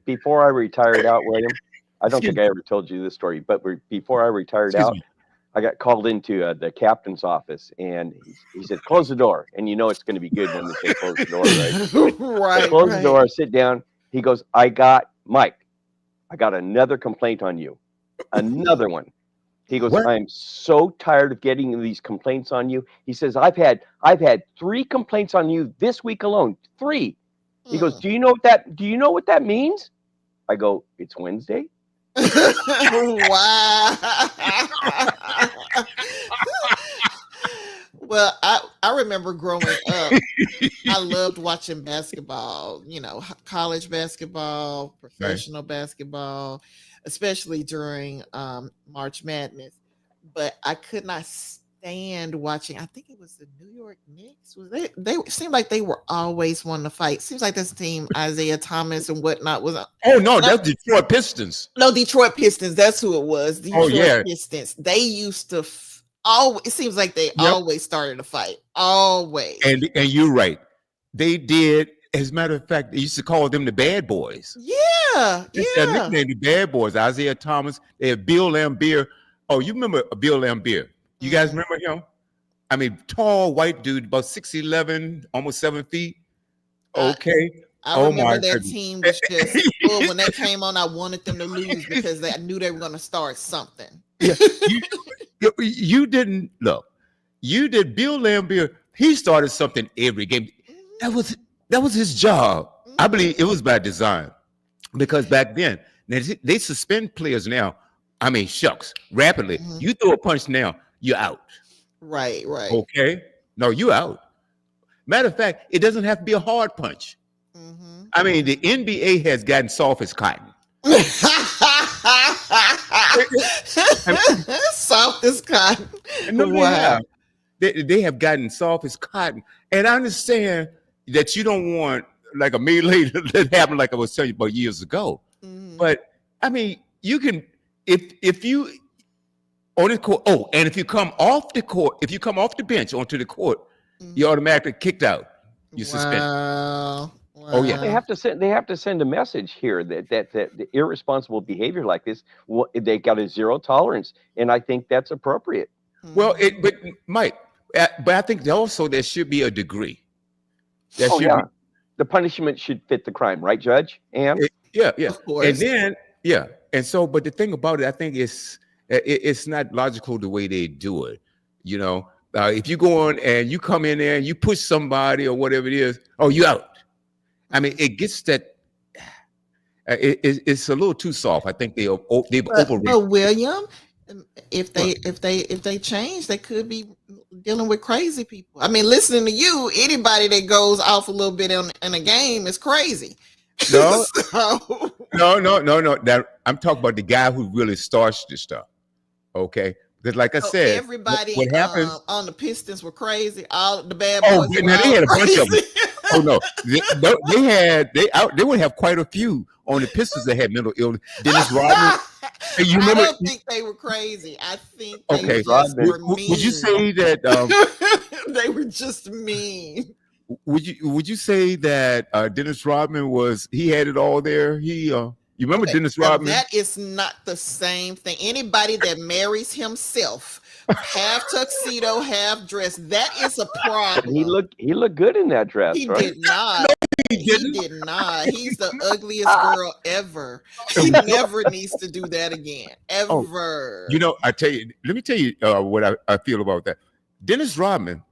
Before I retired out, William, I don't Excuse think I ever told you this story, but before I retired Excuse out, me. I got called into the captain's office, and he said, "Close the door." And you know it's going to be good when they say close the door, right? I Right. close the door, sit down. He goes, "I got Mike. I got another complaint on you. Another one." He goes, What? "I'm so tired of getting these complaints on you." He says, I've had 3 complaints on you this week alone. 3. He goes, "Do you know what that means?" I go, "It's Wednesday." Wow. Well, I remember growing up, I loved watching basketball, college basketball, Right. professional basketball, especially during March Madness. But I could not stand watching. I think it was the New York Knicks. Was they seemed like they were always wanting to fight. Seems like this team, Isaiah Thomas and whatnot, was Oh no, that's Detroit Pistons. no, Detroit Pistons. That's who it was. Oh, Detroit yeah. Pistons. They used to always. It seems like they Yep. always started a fight. Always. And you're right. They did. As a matter of fact, they used to call them the bad boys. Yeah. That's their Yeah. nickname, the bad boys. Isaiah Thomas. They have Bill Laimbeer. Oh, you remember Bill Laimbeer? You guys Mhm. remember him? I mean, tall white dude, about 6'11", almost 7 feet. Okay. I Oh remember my their goodness. team was just when they came on. I wanted them to lose because I knew they were going to start something. Yeah, you didn't look. You did. Bill Laimbeer. He started something every game. Mhm. That was his job. I Mhm. believe it was by design because back then they suspend players now. I mean, shucks, rapidly. Mhm. You throw a punch now, you're out. Right. Okay, no, you out. Matter of fact, it doesn't have to be a hard punch. Mhm. I mean, the NBA has gotten soft as cotton. Soft as cotton. No, they Wow. have. They have gotten soft as cotton. And I understand that you don't want like a melee that happened like I was telling you about years ago. Mhm. But I mean, you can if you on the court. Oh, and if you come off the court, if you come off the bench onto the court, you're Mhm. automatically kicked out. You suspended. Wow. Oh yeah. They Wow. have to send a message here that the irresponsible behavior like this, they got a 0 tolerance, and I think that's appropriate. Well, Mhm. but Mike, but I think also there should be a degree. There Oh should yeah, the punishment should fit the crime, right, Judge? And be. Yeah. Of And course. then yeah, and so, but the thing about it, I think it's not logical the way they do it. You know, if you go on and you come in there and you push somebody or whatever it is, oh, you out. I mean, it gets that. It's a little too soft. I think they've overrated. But William, if What? they change, they could be dealing with crazy people. I mean, listening to you, anybody that goes off a little bit in a game is crazy. No, So, no. That I'm talking about the guy who really starts this stuff. Okay, because like I so said, everybody what happens? on the Pistons were crazy. All the bad Oh, boys were now they all had a bunch of them. crazy. Oh no, they would have quite a few on the Pistons that had mental illness. Dennis Rodman. Hey, you I remember? don't think they were crazy. I think they Okay, just Rodman. were mean. would you say that? They were just mean. Would you say that Dennis Rodman he had it all there? You remember Okay, Dennis now Rodman? that is not the same thing. Anybody that marries himself, half tuxedo, half dress, that is a But problem. he looked good in that dress, He right? did not. He He didn't. did not. He's the ugliest girl ever. He never needs to do that again. Oh, Ever. you know, I tell you, let me tell you what I feel about that. Dennis Rodman,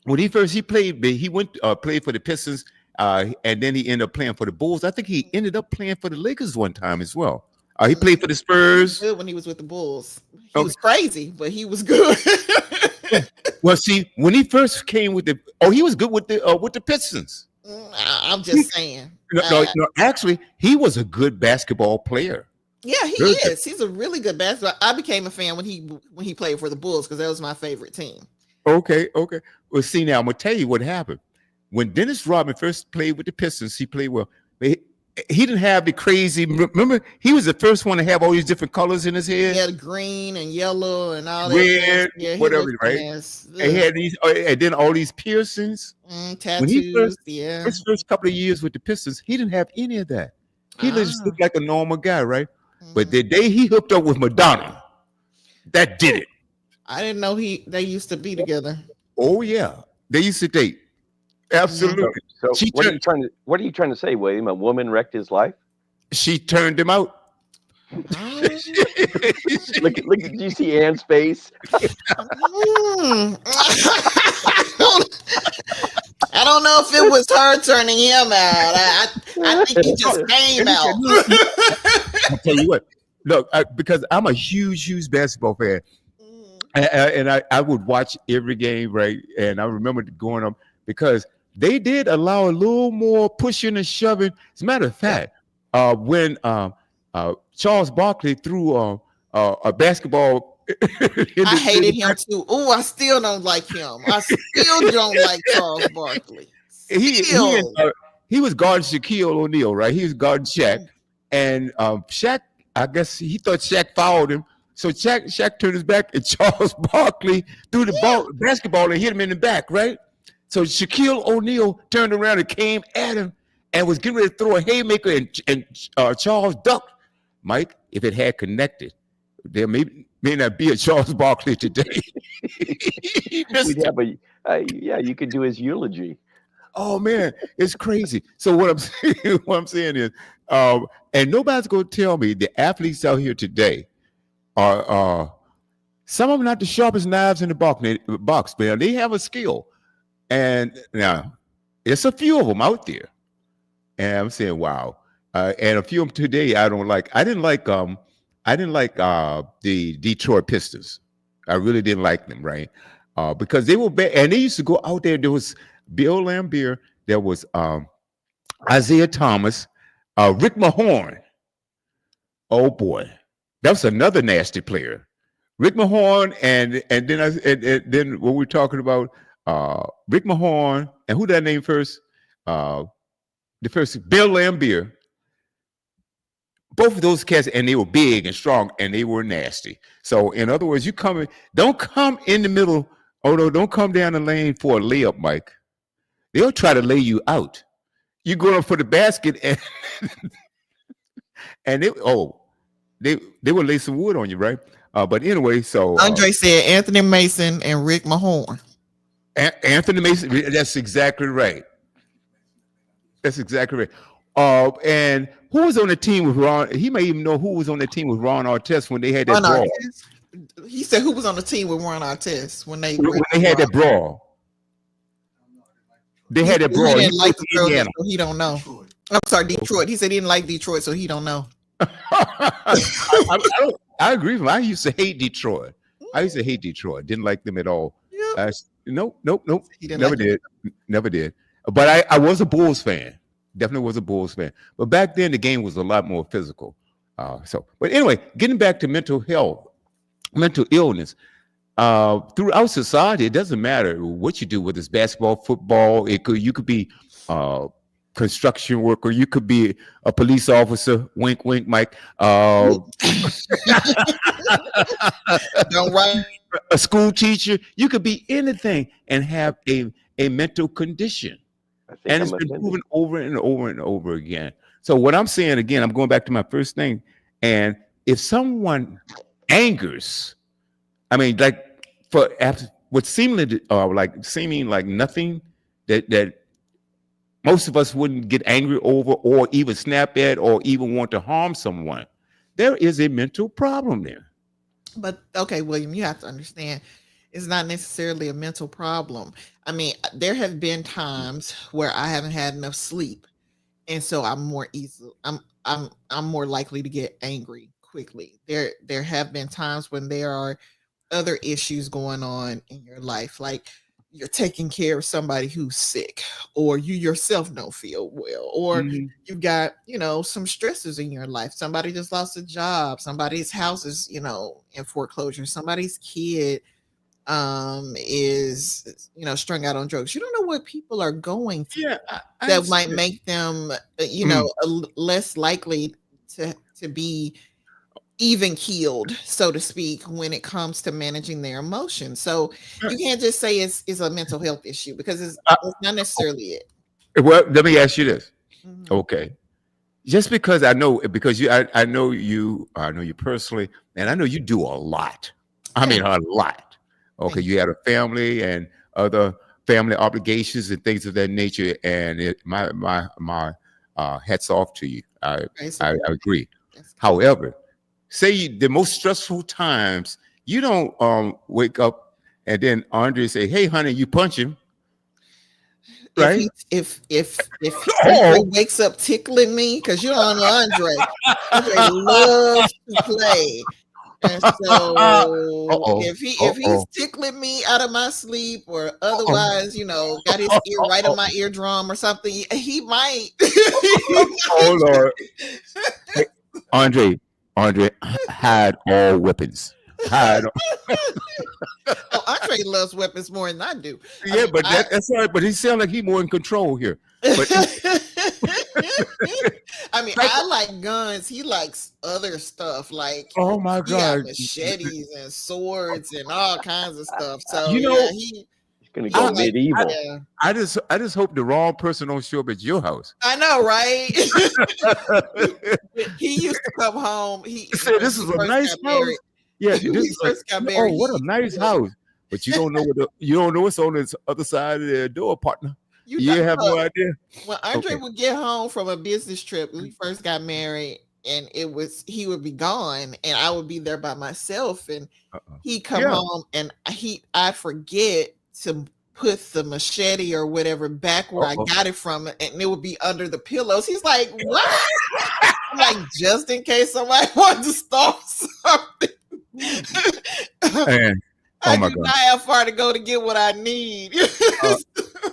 when he played, he went played for the Pistons, and then he ended up playing for the Bulls. I think he ended up playing for the Lakers one time as well. He played for the He was Spurs. good when he was with the Bulls. He Okay. was crazy, but he was good. Well, see, when he first came with he was good with the Pistons. I'm just saying. No, actually, he was a good basketball player. Yeah, he Very good. is. He's a really good basketball. I became a fan when he played for the Bulls because that was my favorite team. Okay. Well, see, now I'm gonna tell you what happened. When Dennis Rodman first played with the Pistons, he played well. He didn't have the crazy. Remember, he was the first one to have all these different colors in his head. He had green and yellow and all that. Red, Yeah, he whatever, looked a right? mess. And he had these, and then all these piercings. When he Tattoos. Yeah. his first couple of years with the Pistons, he didn't have any of that. He just looked like a normal guy, right? But the day he hooked up with Madonna, that did it. I didn't know they used to be together. Oh yeah, they used to date. Absolutely. So She what are you trying to say, William? A woman wrecked his life? She turned him out. Look, did you see Ann's face? I don't know if it was her turning him out. I think he just came out. I'll tell you what. Look, because I'm a huge basketball fan, and I would watch every game, right? And I remember going up because they did allow a little more pushing and shoving. As a matter of fact, when Charles Barkley threw a basketball, I hated him too. Oh, I still don't like him. I still don't like Charles Barkley. He was guarding Shaquille O'Neal, right? He was guarding Shaq, and Shaq, I guess he thought Shaq fouled him. So Shaq turned his back, and Charles Barkley threw the basketball and hit him in the back, right? So Shaquille O'Neal turned around and came at him and was getting ready to throw a haymaker, and Charles ducked. Mike, if it had connected, there may not be a Charles Barkley today. Yeah, you could do his eulogy. Oh man, it's crazy. So what I'm saying is, and nobody's gonna tell me the athletes out here today are some of them not the sharpest knives in the box, man. They have a skill, and now it's a few of them out there, and I'm saying, wow. And a few of them today I don't like. I didn't like the Detroit Pistons. I really didn't like them, right? Because they were bad, and they used to go out there. There was Bill Laimbeer, there was Isaiah Thomas, Rick Mahorn. Oh boy, that was another nasty player. Rick Mahorn, and then what we're talking about, Rick Mahorn, and who did I name first? The first Bill Laimbeer. Both of those cats, and they were big and strong, and they were nasty. So, in other words, don't come in the middle. Oh no, don't come down the lane for a layup, Mike. They'll try to lay you out. You go up for the basket, and they will lay some wood on you, right? But anyway, so Andre said Anthony Mason and Rick Mahorn. Anthony Mason. That's exactly right. That's exactly right. And who was on the team with Ron? He may even know who was on the team with Ron Artest when they had that brawl. He said who was on the team with Ron Artest when they had that brawl. They had that brawl. He didn't like Detroit, so he don't know. I'm sorry, Detroit. He said he didn't like Detroit, so he don't know. I agree with him. I used to hate Detroit. Didn't like them at all. Yep. Nope. Never did. But I was a Bulls fan. Definitely was a Bulls fan. But back then, the game was a lot more physical. But anyway, getting back to mental illness. Throughout society, it doesn't matter what you do, whether it's basketball, football. You could be construction worker. You could be a police officer. Wink, wink, Mike. Don't write. A school teacher. You could be anything and have a mental condition. And it's been proven over and over and over again. So what I'm saying again, I'm going back to my first thing. And if someone angers, I mean, like what seemingly like seeming like nothing that most of us wouldn't get angry over or even snap at or even want to harm someone, there is a mental problem there. But okay, William, you have to understand it's not necessarily a mental problem. I mean, there have been times where I haven't had enough sleep, and so I'm more likely to get angry quickly. There have been times when there are other issues going on in your life, like you're taking care of somebody who's sick, or you yourself don't feel well, or Mhm. you've got, some stresses in your life. Somebody just lost a job, somebody's house is, in foreclosure, somebody's kid is strung out on drugs. You don't know what people are going through Yeah, I that might understand. make them Mm. less likely to be even keeled, so to speak, when it comes to managing their emotions. So Uh, you can't just say it's a mental health issue, because uh, it's not necessarily it. well, let me ask you this. Mhm. Okay. Just because I know, because I know you personally, and I know you do a lot. I Yeah, mean, a lot. Okay. thank You had a family and other family obligations and things of that nature. And my hats off to you. I, you. Praise the I Lord. agree. That's good. However, the most stressful times, you don't wake up and then Andre say, "Hey, honey, you punch him," If right? he if Andre Oh, wakes up tickling me, because you don't know Andre. Andre loves to play. And uh so oh, if he's oh, tickling me out of my sleep, or oh. otherwise, got his ear right on my eardrum or something, he might. Oh Lord. Hey, Andre, hide all weapons. Hide. Oh, Andre loves weapons more than I do. I Yeah, mean, but that's all right. But he sounds like he more in control here. But I mean, like, I like guns. He likes other stuff. Like oh my he got God, machetes and swords and all kinds of stuff. So you yeah, know, He's gonna go he I, like I, medieval. yeah. I just hope the wrong person don't show up at your house. I know, right? He used to come home. He He said, when "This we is a first nice got married. house." Yeah, When this we is first got oh, married, what a he nice would house. But you don't know what's on this other side of the door, partner. you know You have no look, idea. when Andre Okay. would get home from a business trip when we first got married, and he would be gone and I would be there by myself, and Uh-uh. he'd come Yeah. home and I forget to put the machete or whatever back where I Uh-oh. got it from, and it would be under the pillows. He's like, "What?" I'm like, "Just in case somebody wanted to start something." And oh I my do God. not have far to go to get what I need. Uh,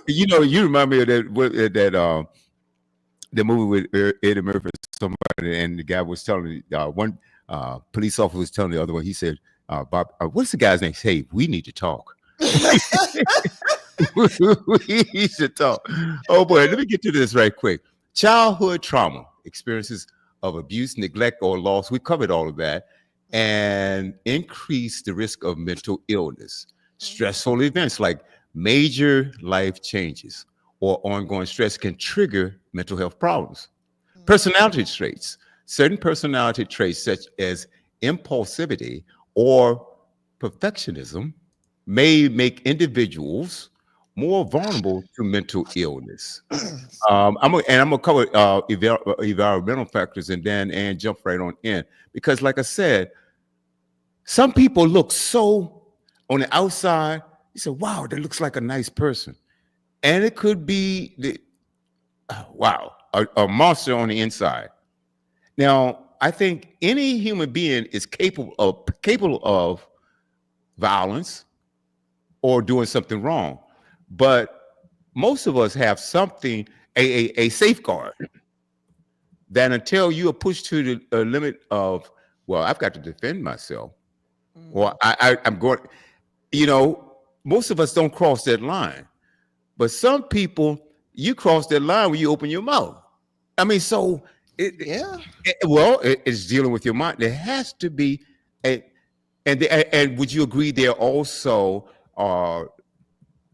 you remind me of that the movie with Eddie Murphy, somebody, and the guy was telling one police officer was telling the other one. He said, "Bob, what's the guy's name?" Hey, we need to talk. We should talk. Oh boy, let me get to this right quick. Childhood trauma, experiences of abuse, neglect, or loss. We covered all of that, and increase the risk of mental illness. Stressful events like major life changes or ongoing stress can trigger mental health problems. Personality traits. Certain personality traits, such as impulsivity or perfectionism, may make individuals more vulnerable to mental illness. I'm gonna cover environmental factors and then and jump right on in, because, like I said, some people look so on the outside. You say, "Wow, that looks like a nice person," and it could be wow, a monster on the inside. Now, I think any human being is capable of violence or doing something wrong, but most of us have something, a safeguard that until you are pushed to the limit of, well, I've got to defend myself, or I'm going. You know, most of us don't cross that line, but some people, you cross that line when you open your mouth. I mean, so Yeah. it's dealing with your mind. There has to be a, and would you agree there also are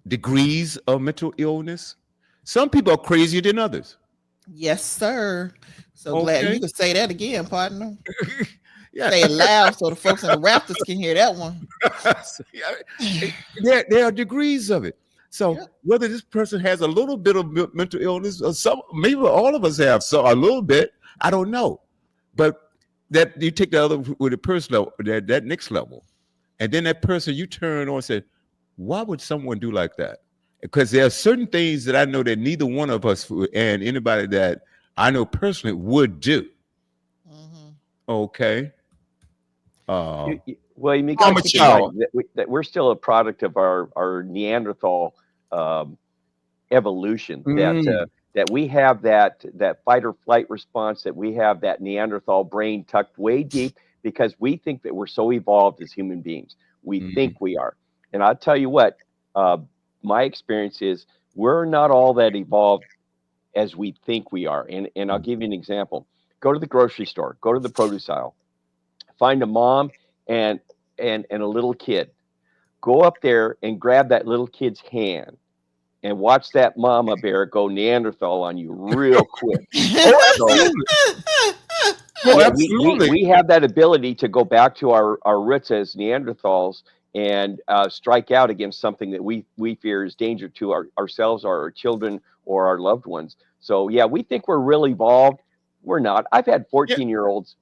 degrees of mental illness? Some people are crazier than others. Yes, sir. So glad Okay. you could say that again, partner. Yeah. Say it loud so the folks in the rafters can hear that one. So, yeah, there are degrees of it. So Yep. whether this person has a little bit of mental illness, or some, maybe all of us have so a little bit, I don't know. But that you take the other with the person level, that next level, and then that person you turn on and say, why would someone do like that? Because there are certain things that I know that neither one of us and anybody that I know personally would do. Mhm. Okay. Uh, Well, you got to I'm a keep in mind child. that we're still a product of our Neanderthal um, evolution. Mm, That we have that fight or flight response. That we have that Neanderthal brain tucked way deep because we think that we're so evolved as human beings. We mm, think we are. And I'll tell you what, uh, my experience is we're not all that evolved as we think we are. And I'll give you an example. Go to the grocery store. Go to the produce aisle. Find a mom and and a little kid. Go up there and grab that little kid's hand and watch that mama bear go Neanderthal on you real quick. Oh, So absolutely. Oh, yeah, absolutely. we have that ability to go back to our roots as Neanderthals and strike out against something that we fear is danger to ourselves or our children or our loved ones. So yeah, we think we're real evolved. We're not. I've had Yeah. 14-year-olds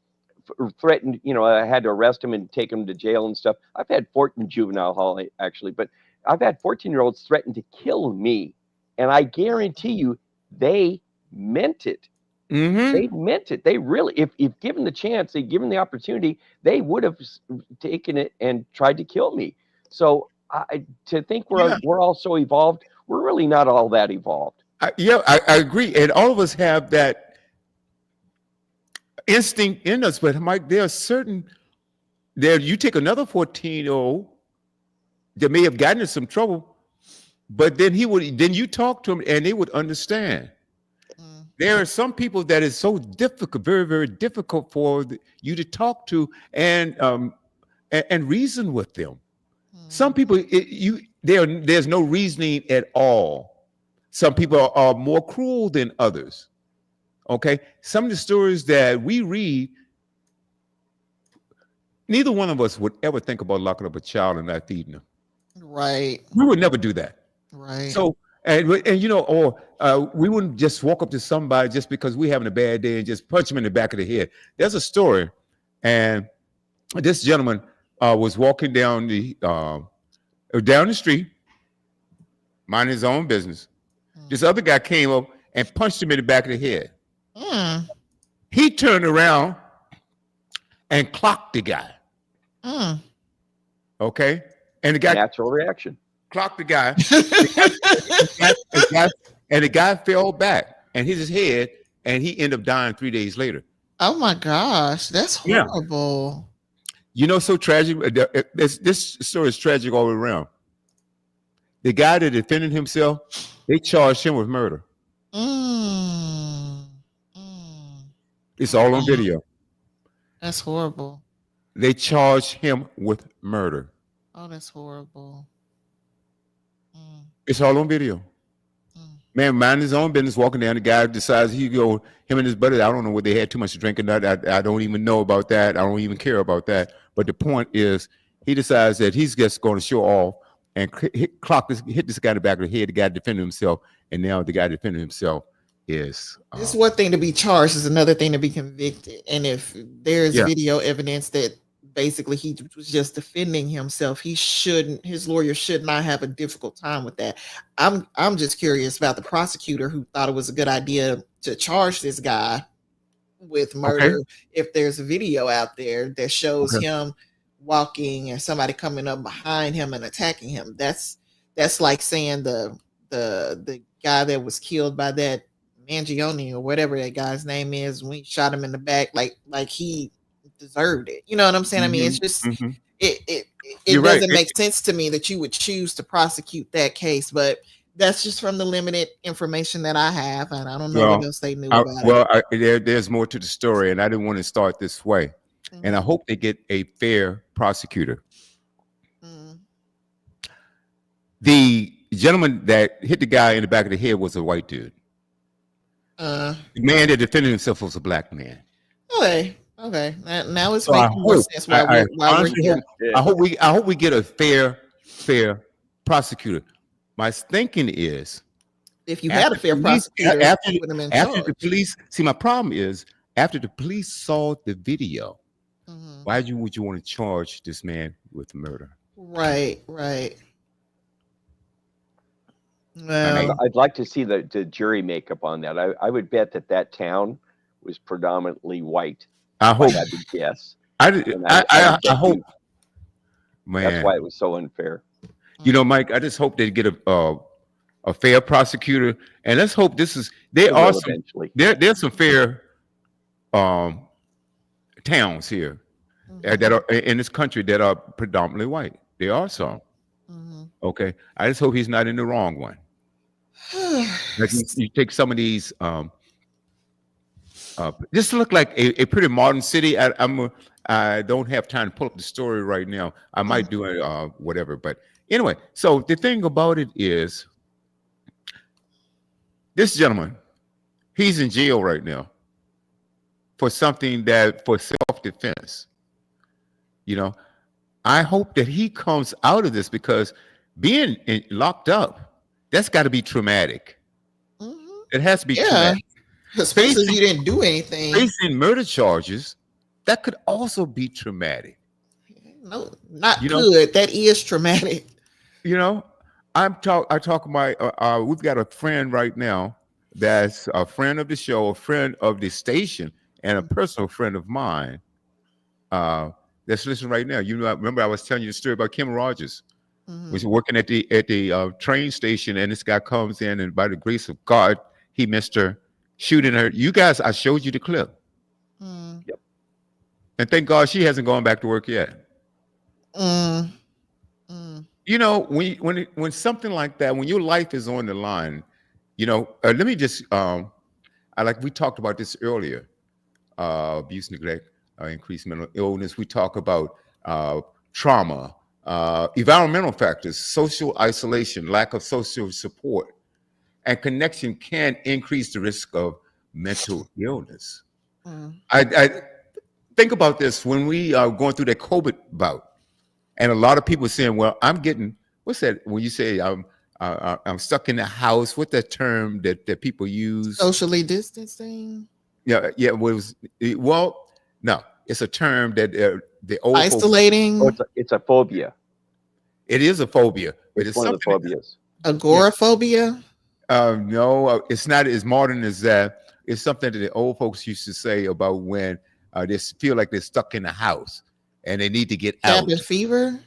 threatened. I had to arrest him and take him to jail and stuff. I've had 14 juvenile hall actually, but I've had 14-year-olds threaten to kill me, and I guarantee you they meant it. They Mm-hmm. meant it. They really, if given the chance, they given the opportunity, they would have taken it and tried to kill me. So to think Yeah. we're all so evolved, we're really not all that evolved. I agree. And all of us have that instinct in us, but Mike, there are certain there you take another 14-year-old that may have gotten in some trouble, but then you talk to them and they would understand. Mm, There are some people that is so difficult, very, very difficult for you to talk to and reason with them. Some mhm. people, there's no reasoning at all. Some people are more cruel than others. Okay, some of the stories that we read, neither one of us would ever think about locking up a child and not feeding them. Right. We would never do that. Right. So, or we wouldn't just walk up to somebody just because we having a bad day and just punch them in the back of the head. There's a story, and this gentleman was walking down the street, minding his own business. This Mm. other guy came up and punched him in the back of the head. Mm. He turned around and clocked the guy. Mm. Okay, and the guy Natural reaction. clocked the guy. And the guy fell back and hit his head, and he ended up dying 3 days later. Oh my gosh, that's Yeah, horrible. so tragic. This story is tragic all around. The guy that defended himself, they charged him with murder. Mm. Mm. It's Oh all on wow, video. that's horrible. They charged him with murder. Oh, that's horrible. Mm. It's all on video. Mm. Man, mind his own business, walking down. The guy decides he go, him and his buddy. I don't know whether they had too much to drink or not. I don't even know about that. I don't even care about that. But the point is, he decides that he's just going to show off and hit this guy in the back of the head. The guy defended himself, and now the guy defending himself is, It's one thing to be charged, is another thing to be convicted. And if there's yeah, video evidence that basically he was just defending himself, his lawyer should not have a difficult time with that. I'm just curious about the prosecutor who thought it was a good idea to charge this guy with okay, murder if there's a video out there that shows okay, him walking and somebody coming up behind him and attacking him. That's like saying the guy that was killed by that Mangione or whatever that guy's name is, when he shot him in the back, like he deserved it. You know what I'm saying? I mean, it's hmm just hmm it you're right. doesn't make sense to me that you would choose to prosecute that case, but that's just from the limited information that I have, and I don't know what Well, else they knew about it. there's more to the story, and I didn't want to start this way. And I Mhm. hope they get a fair prosecutor. Mm. The gentleman that hit the guy in the back of the head was a white dude. The man that defended himself was a black man. Okay. Okay. Now it's So I making more hope, sense I why we're honestly here. hope, I hope we get a fair prosecutor. My thinking is If you had after a fair police, prosecutor, after you put him in after the charge. police. See, my problem is after the police saw the video, Mhm. why would you want to charge this man with murder? Right. Right. I mean, Well. I'd like to see the jury makeup on that. I would bet that town was predominantly white, I if I hope, had to guess. I, And I I, would I bet hope, you that's man. why it was so unfair. You know, Mike, I just hope they get a fair prosecutor, and let's hope this is It will eventually. there's some fair um towns here that Mhm. are in this country that are predominantly white. There are some. Mhm. Okay, I just hope he's not in the wrong one. Like you take some of these this look like a pretty modern city. I don't have time to pull up the story right now. I might do it whatever, but anyway. So the thing about it is, this gentleman, he's in jail right now for something that for self-defense. You know, I hope that he comes out of this because being locked up, that's got to be traumatic. Mhm. It has to be Yeah, traumatic. especially if Facing, you didn't do anything. facing murder charges, that could also be traumatic. No, not You know, good. That is traumatic. you know, I talk my we've got a friend right now that's a friend of the show, a friend of the station, and a personal friend of mine. That's listening right now. You know, I remember I was telling you the story about Kim Rogers. Was Mhm. working at the train station, and this guy comes in, and by the grace of God, he missed her, shooting her. You guys, I showed you the clip, Mm. Yep. and thank God she hasn't gone back to work yet. Mm. Mm. You know, when something like that, when your life is on the line, you know, let me just I like we talked about this earlier, abuse, neglect, increased mental illness. We talk about trauma, environmental factors, social isolation, lack of social support, and connection can increase the risk of mental illness. Mm. I think about this when we are going through that COVID bout, and a lot of people saying, "Well, I'm getting what's that?" When you say I'm stuck in the house, what that term that people use? Socially distancing, Yeah, yeah. Well, no, it's a term that the old folks. Oh, isolating, it's a phobia. It is a phobia, but It's it's one of the something. phobias. Yeah, agoraphobia. no, it's not as modern as that. It's something that the old folks used to say about when they feel like they're stuck in the house and they need to get Cabin out. fever.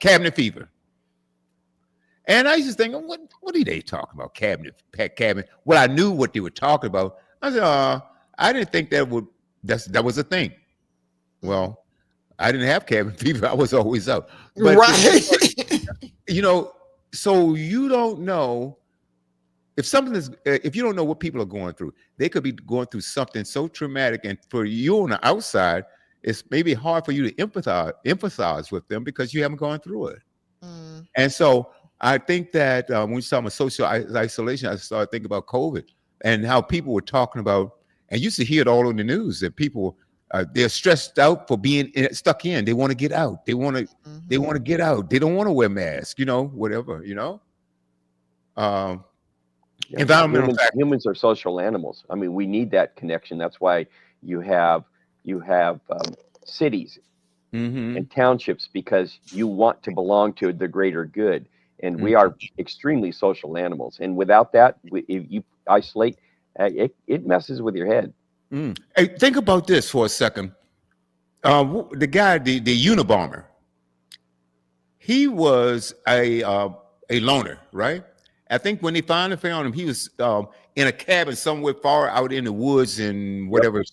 Cabinet fever. And I used to think, what are they talking about? Cabinet. Well, I knew what they were talking about. I said, I didn't think that was a thing. Mm. Well, I didn't have cabin fever. I was always out. But the thing about it, Right. you know, so you don't know if something is if you don't know what people are going through. They could be going through something so traumatic, and for you on the outside, it's maybe hard for you to empathize with them because you haven't gone through it. Mm. And so I think that when we talk about social isolation, I started thinking about COVID and how people were talking about, and used to hear it all on the news that people they're stressed out for being stuck in. They want to get out. They Mhm. want to get out. They don't want to wear masks. You know, whatever. You know, um, Yeah, environmental factors. humans are social animals. I mean, we need that connection. That's why you have cities Hmm. and townships because you want to belong to the greater good. And we Hmm. are extremely social animals. And without that, if you isolate, it messes with your head. Mm. Hey, think about this for a second. The guy, the Unabomber, he was a loner, right? I think when they finally found him, he was in a cabin somewhere far out in the woods and Yep. whatever.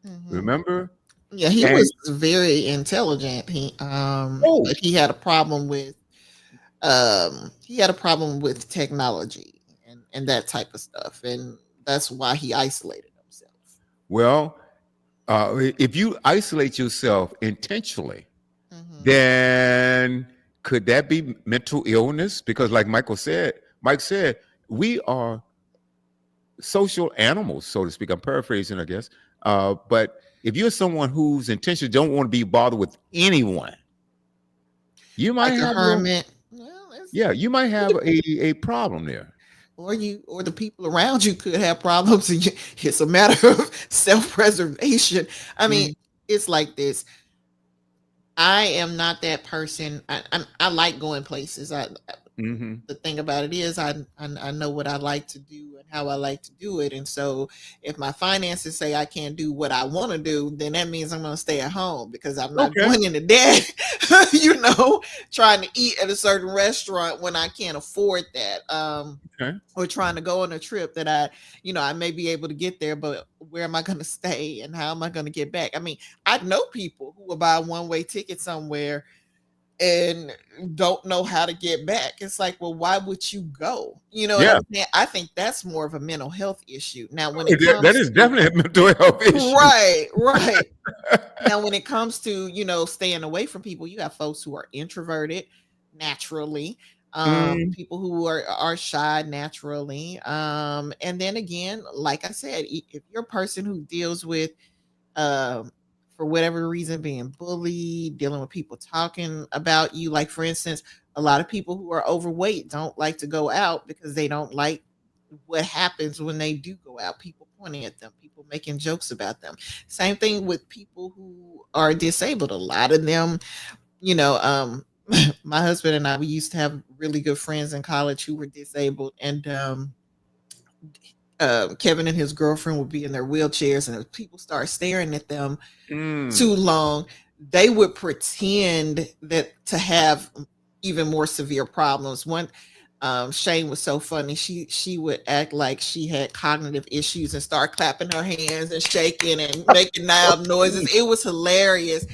Mhm. Remember? Yeah, he And was very intelligent. oh, But he had a problem with technology and that type of stuff, and that's why he isolated himself. well, if you isolate yourself intentionally, Hmm. then could that be mental illness? Because, like Mike said, we are social animals, so to speak. I'm paraphrasing, I guess. But if you're someone whose intentions don't want to be bothered with anyone, you might Like a have a little, hermit. Well, yeah, you might have a problem there. or the people around you could have problems, and it's a matter of self-preservation. I mean, Mhm. it's like this. I am not that person. I like going places. Mhm. The thing about it is I know what I like to do and how I like to do it. And so if my finances say I can't do what I want to do, then that means I'm going to stay at home, because I'm not Okay. going into debt, trying to eat at a certain restaurant when I can't afford that. Okay. Or trying to go on a trip that I may be able to get there, but where am I going to stay and how am I going to get back? I mean, I know people who will buy a one-way ticket somewhere and don't know how to get back. It's like, well, why would you go? You know what Yeah. I'm saying? I think that's more of a mental health issue. Now, when Oh, it that comes is to definitely a mental health issue. right, right. Now, when it comes to, staying away from people, you have folks who are introverted naturally, Mm, people who are shy naturally. And then again, like I said, if you're a person who deals with um, for whatever reason, being bullied, dealing with people talking about you. Like, for instance, a lot of people who are overweight don't like to go out because they don't like what happens when they do go out. People pointing at them, people making jokes about them. Same thing with people who are disabled. A lot of them, you know, um, my husband and I, we used to have really good friends in college who were disabled, and Kevin and his girlfriend would be in their wheelchairs, and if people start staring at them mm. too long, they would pretend that to have even more severe problems. One, Shane was so funny. She would act like she had cognitive issues and start clapping her hands and shaking and making loud noises. It was hilarious.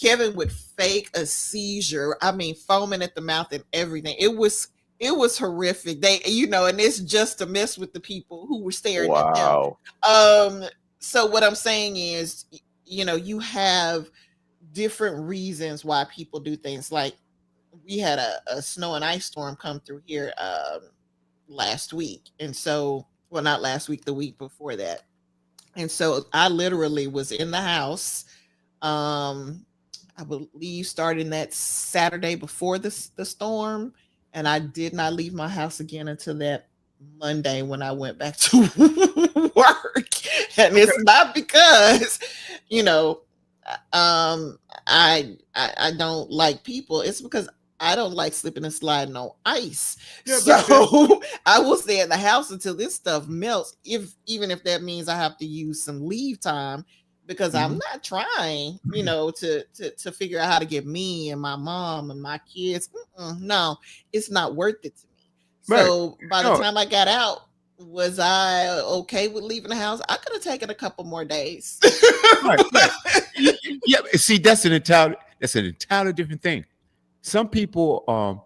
Kevin would fake a seizure. I mean, foaming at the mouth and everything. It was horrific. And it's just to mess with the people who were staring at them. Wow. Um, so what I'm saying is, you have different reasons why people do things. Like, we had a snow and ice storm come through here last week. And so, well, not last week, the week before that. And so I literally was in the house. Um, I believe starting that Saturday before the storm, and I did not leave my house again until that Monday when I went back to work. And Okay. it's not because, you know, I don't like people. It's because I don't like slipping and sliding on ice. Yeah, but So I will stay in the house until this stuff melts. Even if that means I have to use some leave time, because I'm mhm. not trying, to figure out how to get me and my mom and my kids. No, it's not worth it to me. Right. So by the No, time I got out, was I okay with leaving the house? I could have taken a couple more days. right, right. Yeah, see, that's an entirely different thing. Some people are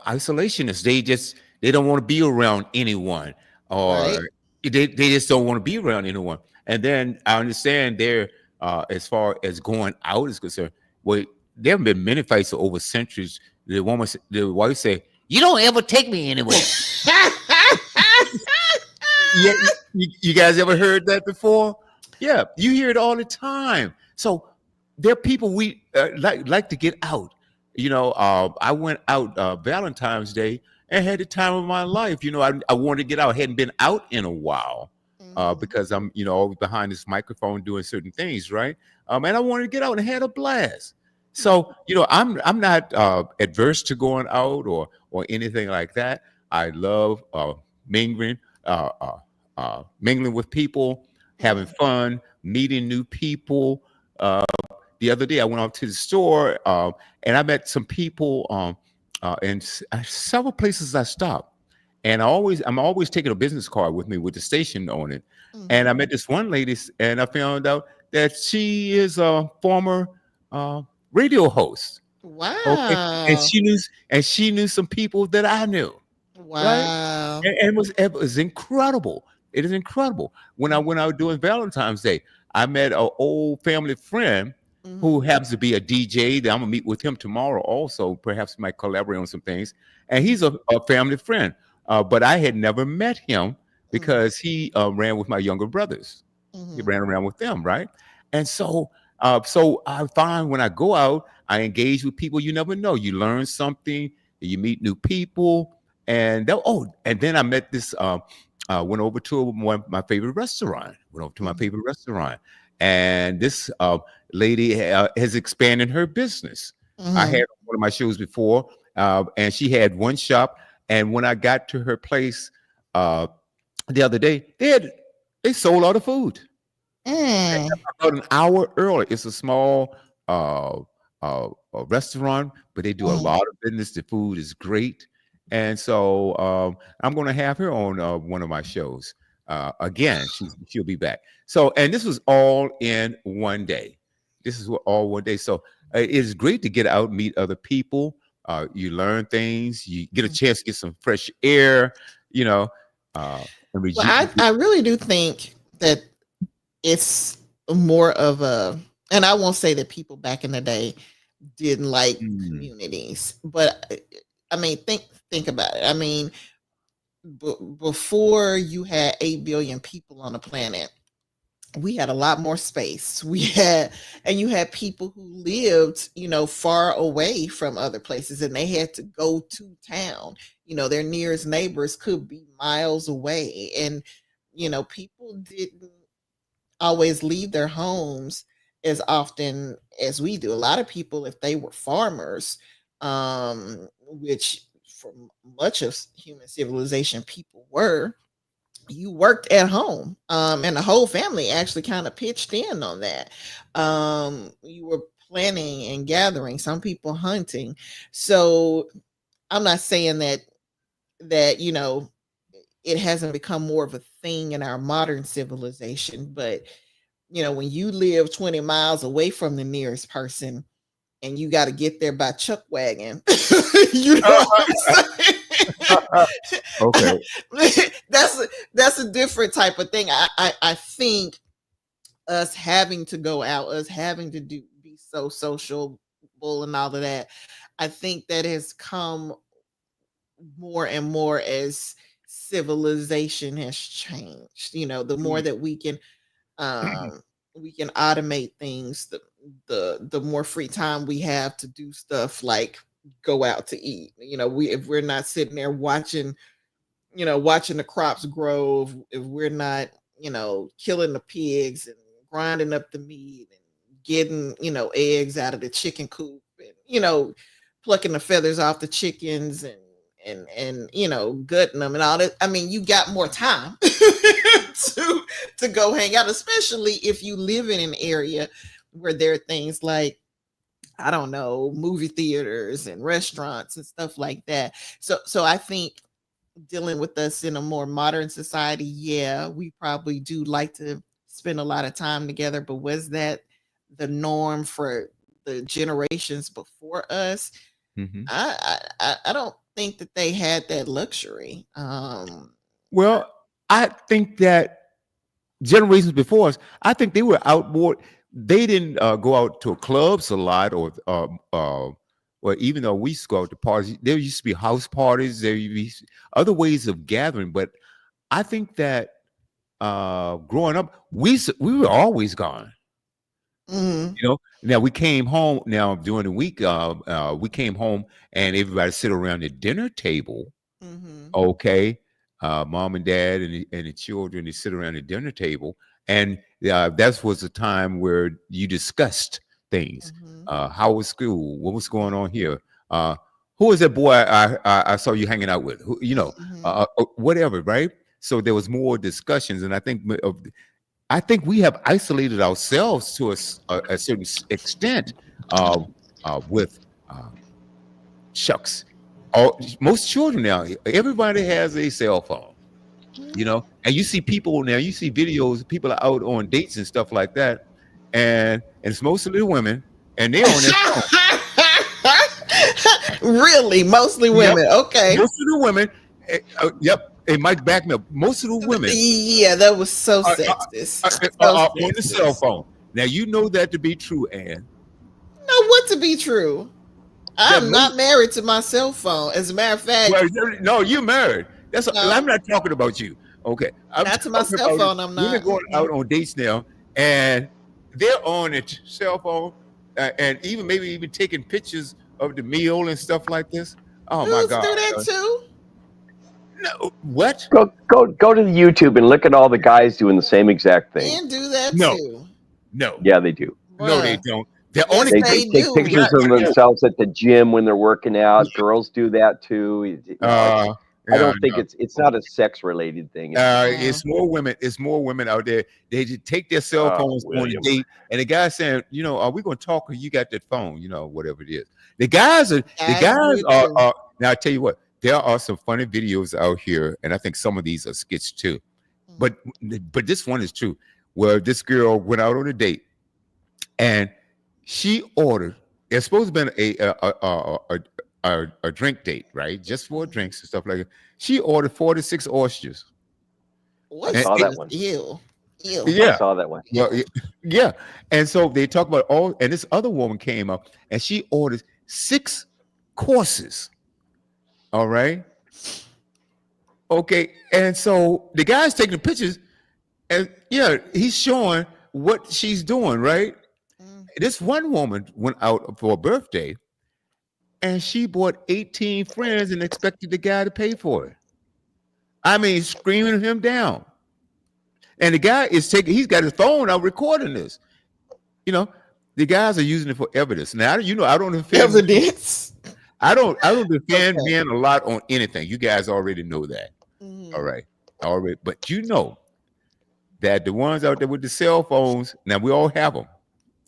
isolationists. They don't want to be around anyone, Right. or they just don't want to be around anyone. And then I understand they're as far as going out is concerned. Well, there have been many fights over centuries. The wife say, "You don't ever take me anywhere." Yeah, you guys ever heard that before? Yeah, you hear it all the time. So there are people we like to get out. I went out Valentine's Day and had the time of my life. I wanted to get out. I hadn't been out in a while Mhm. because I'm always behind this microphone doing certain things, right? And I wanted to get out and had a blast. So I'm not adverse to going out or anything like that. I love mingling. Uh, uh, mingling with people, having Mhm. fun, meeting new people. The other day, I went out to the store and I met some people in several places I stopped. And I'm always taking a business card with me with the station on it. And I Mhm. met this one lady, and I found out that she is a former uh, radio host. Okay, and Wow. she knew some people that I knew, right? Wow. And it was incredible. It is incredible. When I went Mhm. out doing Valentine's Day, I met an old family friend who Mhm. happens to be a DJ. That I'm gonna meet with him tomorrow. Also, perhaps we might collaborate on some things. And he's Mhm. a family friend. but I had never met him Mhm. because he ran with my younger brothers. He Mhm. ran around with them, right? And so I find when I go out, I engage with people. You never know. You learn something. You meet new people, and then I met this. Went over to one of my favorite restaurant. Went over to my Mhm. favorite restaurant, and this lady has expanded her business. I had Mhm. one of my shows before, and she had one shop. And when I got to her place uh, the other day, they sold all the food Mm. about an hour early. It's a small restaurant, but they do a Mhm. lot of business. The food is great, and so I'm going to have her on one of my shows again. She'll be back. So, and this was all in one day. This is all one day. So it's great to get out, meet other people. You learn things. You get a chance to get some fresh air. You know, uh, and Well, I really do think that it's more of a, and I won't say that people back in the day didn't like Mm, communities, but I mean, think about it. I mean, before you had 8 billion people on the planet, we had a lot more space. We had, and you had people who lived, far away from other places, and they had to go to town. Their nearest neighbors could be miles away, and people didn't always leave their homes as often as we do. A lot of people, if they were farmers, which for much of human civilization people were, you worked at home, and the whole family actually kind of pitched in on that. You were planning and gathering, some people hunting. So I'm not saying that it hasn't become more of a thing in our modern civilization, but when you live 20 miles away from the nearest person and you got to get there by chuck wagon, you know what I'm okay. saying? That's a different type of thing. I think us having to go out, us having to be so sociable and all of that, I think that has come more and more as civilization has changed. The more that we can automate things, the more free time we have to do stuff like go out to eat. If we're not sitting there watching the crops grow, if we're not killing the pigs and grinding up the meat and getting eggs out of the chicken coop, and plucking the feathers off the chickens, and gutting them and all that. I mean, you got more time to go hang out, especially if you live in an area where there are things like, I don't know, movie theaters and restaurants and stuff like that. So I think dealing with us in a more modern society, yeah, we probably do like to spend a lot of time together, but was that the norm for the generations before us? Mhm. I don't think that they had that luxury. Well, I think that generations before us, I think they were out more. They didn't go out to clubs a lot, or even though we used to go out to parties, there used to be house parties. There used to be other ways of gathering. But I think that growing up, we were always gone. Mhm, Now we came home. Now during the week, we came home and everybody sit around the dinner table. mhm, Okay, mom and dad and the children, they sit around the dinner table, and that was a time where you discussed things. mhm, How was school? What was going on here? Uh, who was that boy I saw you hanging out with? mhm. Whatever, right? So there was more discussions, and I think we have isolated ourselves to a certain extent with uh, shucks. Most children now, everybody has a cell phone, and you see people now, you see videos, people are out on dates and stuff like that, and it's mostly the women, and they're on their phone. Really, mostly Yep, women. Okay. most of the women, yep, it might back me up. Most of the women Yeah, that was so are, sexist. are, So are on the cell sexist. phone. Now you know that to be true, Ann. Know what to be true. That I'm most not married to my cell phone. As a matter of fact, Well, no, you married. I'm not talking about you. Okay, I'm Not to my talking cell about phone. I'm women not. going out on dates now, and they're on their cell phone, and maybe even taking pictures of the meal and stuff like this. Oh my Dudes God! do that too. No, what? Go to the YouTube and look at all the guys doing the same exact thing. Men do that No, too. no, Yeah, they do. no, they Bruh. don't. They're Yes, only They they take do. pictures of themselves at the gym when they're working out. Girls do that too. uh, I yeah, don't think it's not a sex related thing. it's more women. It's more women out there. They just take their cell phones on a William. date, and the guy saying, "Are we going to talk? Or you got that phone? Whatever it is." The guys are. The Guys do guys it are. too. Now I tell you what. There are some funny videos out here, and I think some of these are skits too. But this one is true. Where this girl went out on a date, and she ordered. It's supposed to be a drink date, right? Just for drinks and stuff like that. She ordered 46 oysters. What I saw that is one. ew? Ew. I Yeah. saw that one. Well, yeah. And so they talk about all, and this other woman came up and she ordered 6 courses. All right. Okay. And so the guy's taking the pictures, and he's showing what she's doing, right? This one woman went out for a birthday and she bought 18 friends and expected the guy to pay for it. I mean, screaming him down. And the guy he's got his phone out recording this. The guys are using it for evidence. Now, I don't defend Evidence. I don't defend Okay. men a lot on anything. You guys already know that. Mhm. All right. Already. But that the ones out there with the cell phones, now we all have them.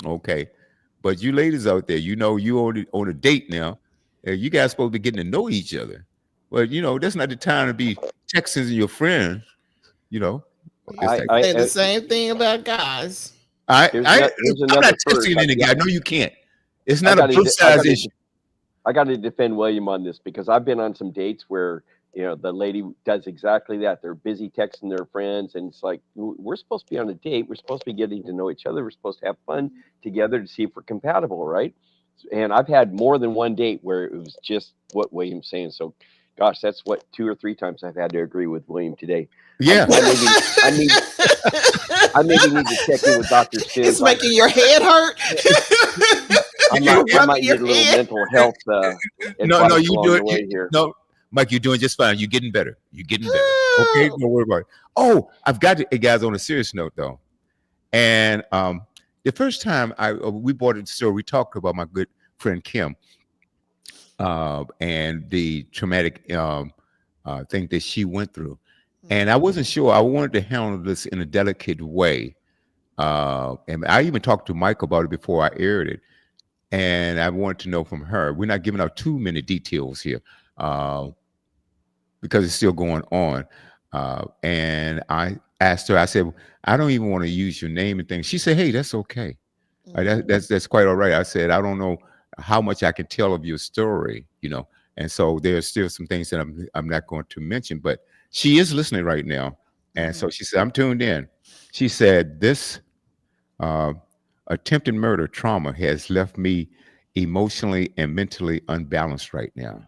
Okay. But you ladies out there, you on a date now. You guys supposed to be getting to know each other. But that's not the time to be texting your friends, you know. It's like, Say the same thing about guys. I'm not another texting first. any guy. No, you can't. It's not a plus I size issue. got to defend William on this because I've been on some dates where the lady does exactly that. They're busy texting their friends, and it's like we're supposed to be on a date. We're supposed to be getting to know each other. We're supposed to have fun together to see if we're compatible, right? And I've had more than one date where it was just what William's saying. So, gosh, that's what 2 or 3 times I've had to agree with William today. Yeah. I maybe need to check in with Dr. Sid. It's making your head hurt. I might need a little mental health. No, you do it. Here. No, Mike, you're doing just fine. You're getting better. Okay, don't worry about it. Oh, I've got it, guys. On a serious note, though, and the first time we bought it store, we talked about my good friend Kim, and the traumatic thing that she went through, and I wasn't sure. I wanted to handle this in a delicate way, and I even talked to Mike about it before I aired it. And I wanted to know from her. We're not giving out too many details here because it's still going on. And I asked her, I said, I don't even want to use your name and things. She said, hey, that's okay. That's quite all right. I said, I don't know how much I can tell of your story, And so there's still some things that I'm not going to mention, but she is listening right now. And so she said, I'm tuned in. She said, this attempted murder trauma has left me emotionally and mentally unbalanced right now.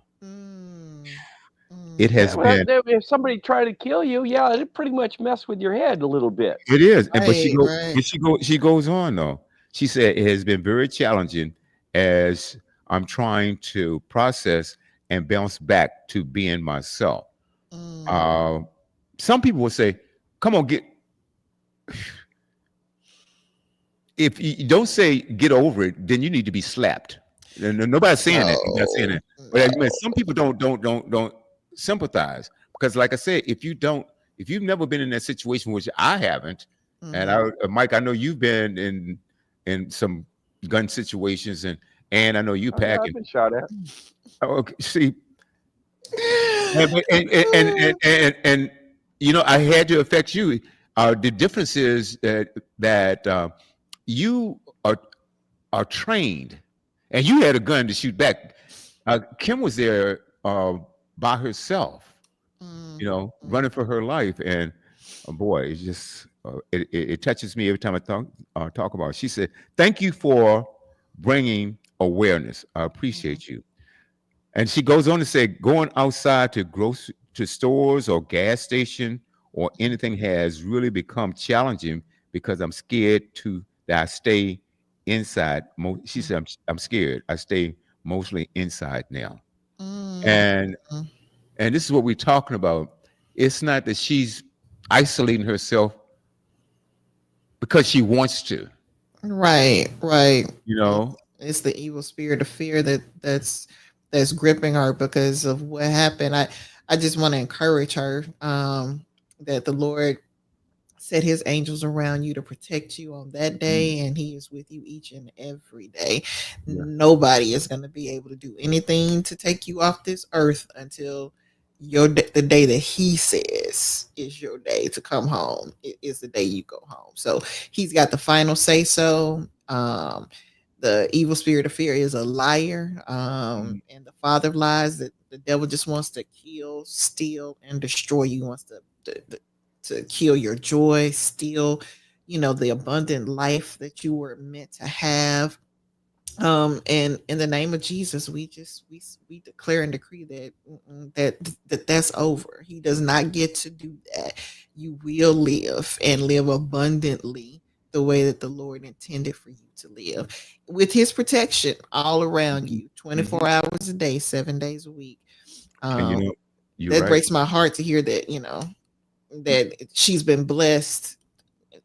It has been. If somebody tried to kill you, it pretty much mess with your head a little bit. It is, right, but she goes on though. She said it has been very challenging as I'm trying to process and bounce back to being myself. Some people will say, "Come on, if you don't say get over it, then you need to be slapped." Nobody's saying that. Nobody's saying that. But some people don't sympathize because, like I said, if you've never been in that situation, which I haven't, and Mike, I know you've been in some gun situations, and I know you packing. I've been shot at. Okay, see, and I had to affect you. The difference is that you are trained, and you had a gun to shoot back. Kim was there by herself, running for her life, and boy, it's just it touches me every time I talk about it. She said, "Thank you for bringing awareness. I appreciate you." And she goes on to say, "Going outside to to stores or gas station or anything has really become challenging because I'm scared to that I stay inside. She said, I'm scared. I stay mostly inside now. Mm, And this is what we're talking about. It's not that she's isolating herself because she wants to, right, right. you know. It's the evil spirit of fear that's gripping her because of what happened. I just want to encourage her that the Lord set his angels around you to protect you on that Mm, day, and he is with you each and every day. yeah. Nobody is going to be able to do anything to take you off this earth until the day that he says is your day to come home. It is the day you go home. So he's got the final say so. The evil spirit of fear is a liar, Mm, and the father of lies. That the devil just wants to kill, steal, and destroy you. Wants to kill your joy, steal, the abundant life that you were meant to have. And in the name of Jesus, we declare and decree that that's over. He does not get to do that. You will live and live abundantly the way that the Lord intended for you to live, with his protection all around mhm, you, 24 mhm. hours a day, 7 days a week. And um you're that right. breaks my heart to hear that, that she's been blessed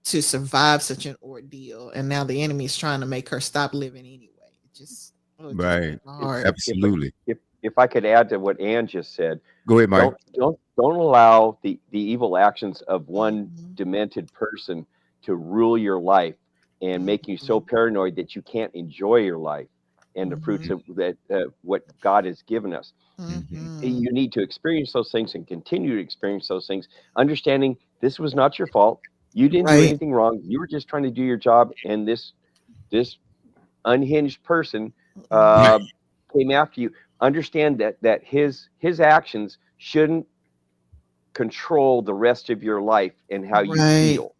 to survive such an ordeal, and now the enemy is trying to make her stop living anyway. It just Right. breaks my If heart. Absolutely. if I could add to what Ann just said, Go ahead, Mike. don't allow the evil actions of one Mhm, demented person to rule your life and make you so mhm, paranoid that you can't enjoy your life and the fruits mhm, of that what God has given us. Hmm. mhm. You need to experience those things and continue to experience those things, understanding this was not your fault. You didn't do Right, anything wrong. You were just trying to do your job, and this unhinged person mhm, uh, came after you. Understand that his actions shouldn't control the rest of your life and how you right, feel.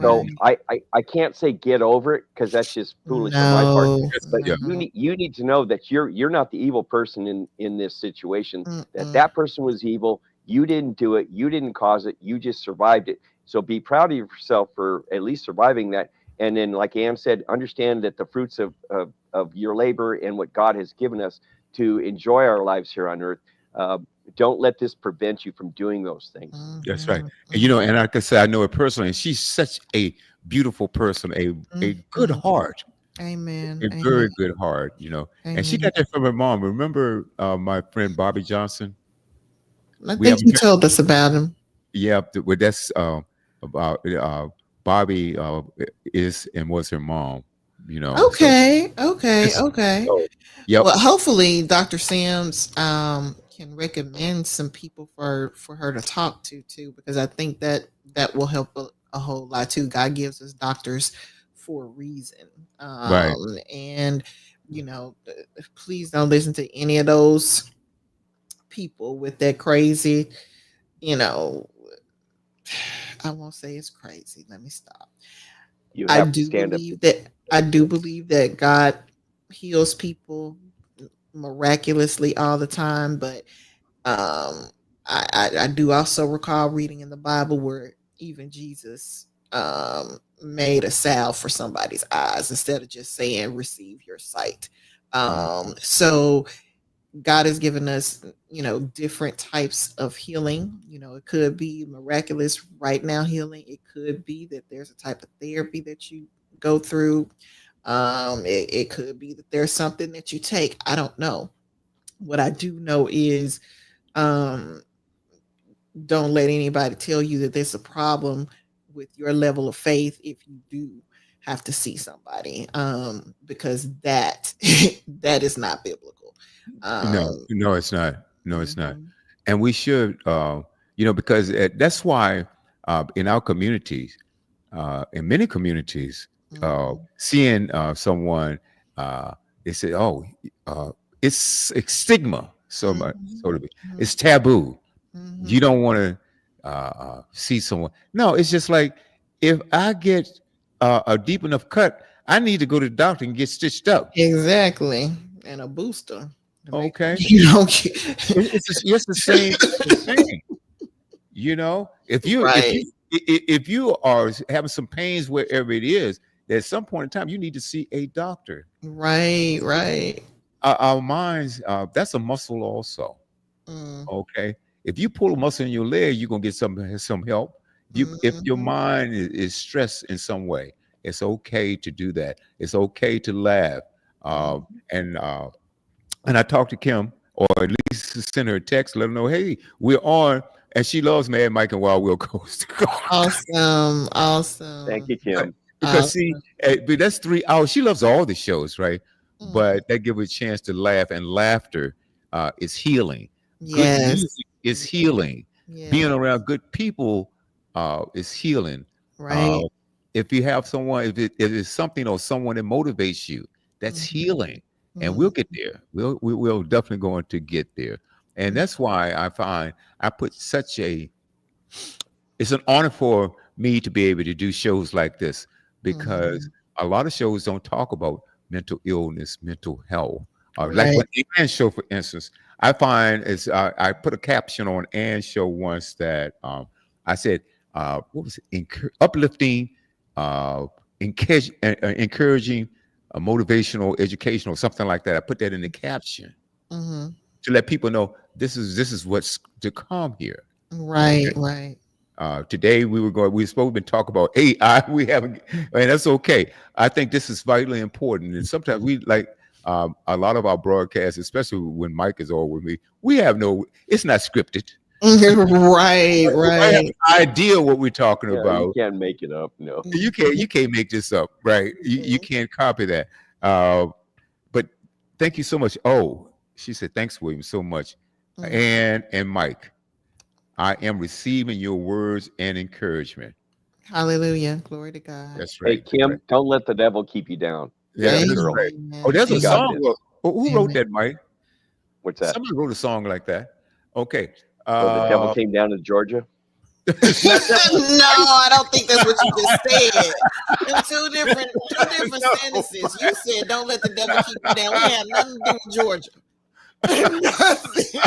So right. I can't say get over it because that's just foolish on my part. No, Yes, But yeah. no. you need to know that you're not the evil person in this situation. Mm-mm. That person was evil. You didn't do it. You didn't cause it. You just survived it. So be proud of yourself for at least surviving that. And then, like Ann said, understand that the fruits of your labor and what God has given us to enjoy our lives here on earth. Uh, don't let this prevent you from doing those things. That's right. Mhm, And and like I said, I know her personally, and she's such a beautiful person, a good mhm. heart, Amen, a amen, very good heart, And she amen. got that from her mom. Remember my friend Bobby Johnson? I We think haven't you told us about him. yeah, well, that's about Bobby is and was her mom, so Okay, okay, it's okay. So yep, Well, hopefully Dr. Sims can recommend some people for her to talk to too, because I think that will help a whole lot too. God gives us doctors for a reason. right. And please don't listen to any of those people with that crazy, you know, I won't say it's crazy. Let me stop. you I have to do stand up. believe that I do believe that God heals people miraculously all the time, but um I do also recall reading in the Bible where even Jesus made a salve for somebody's eyes instead of just saying receive your sight. Mhm. So God has given us, different types of healing. It could be miraculous right now healing. It could be that there's a type of therapy that you go through. It could be that there's something that you take. I don't know. What I do know is, um, don't let anybody tell you that there's a problem with your level of faith if you do have to see somebody, because that that is not biblical. No, um no, it's not. No, it's not. mhm, And we should, because that's why in our communities, in many communities, mhm, seeing someone, they say, "Oh, uh, it's stigma." So much, mhm, so to be, mhm, it's taboo. You mhm. don't want to see someone. No, it's just like if I get a deep enough cut, I need to go to the doctor and get stitched up. Exactly, and a booster to make sure Okay, you don't get. it's the same thing. You know, Right. if you are having some pains wherever it is, at some point in time you need to see a doctor. Right. Right. Our minds, that's a muscle also. Mm, Okay, if you pull a muscle in your leg, you're gonna get some help. If your mhm, mind is stressed in some way, it's okay to do that. It's okay to laugh. Uh, mhm. and uh, and I talked to Kim, or at least send her a text, let her know, hey, we're on, and she loves Mad Mike and Wild Will Coast. Awesome. Thank Awesome. you, Kim. Because see, Awesome. but that's 3 hours. She loves all the shows, right? Mhm. But that give her a chance to laugh, and laughter is healing. Good Yes. music is healing. Being Yeah. around good people is healing. Uh, Right. if you have someone, if it's something or someone that motivates you, that's Mhm, healing, and we'll mhm, get there. We'll definitely going to get there, and mhm, that's why I find I put such a it's an honor for me to be able to do shows like this because mhm. a lot of shows don't talk about mental illness, mental health. Like Right. when Ann's show, for instance, I find is I put a caption on Ann's show once that I said, what was it? Uplifting, uh, encouraging, motivational, educational, something like that. I put that in the caption Mhm. to let people know this is what's to come here. Right. Right. Today we were supposed to talk about AI. We haven't, and that's okay. I think this is vitally important. And sometimes we like a lot of our broadcasts, especially when Mike is on with me. We have it's not scripted. Right. I have Right. an idea what we're talking Yeah, you about. can't make it up. No. You can't make this up, right? You Mhm. can't copy that. Uh, but thank you so much. Oh, she said thanks, William, so much, Mhm. and Mike. I am receiving your words and encouragement. Hallelujah. Glory to God. That's Hey, right. That's right. Kim, don't let the devil keep you down. You're Yeah, that that's girl. right. Oh, Amen. there's a You got Amen. song. this. Who wrote Amen. that, Mike? What's that? Somebody wrote a song like that. Okay. Oh, the devil came down to Georgia. Not that one. No, I don't think that's what you just said. Them two different No. sentences. You said, "Don't let the devil keep you down." We had nothing to do with Georgia. Nothing.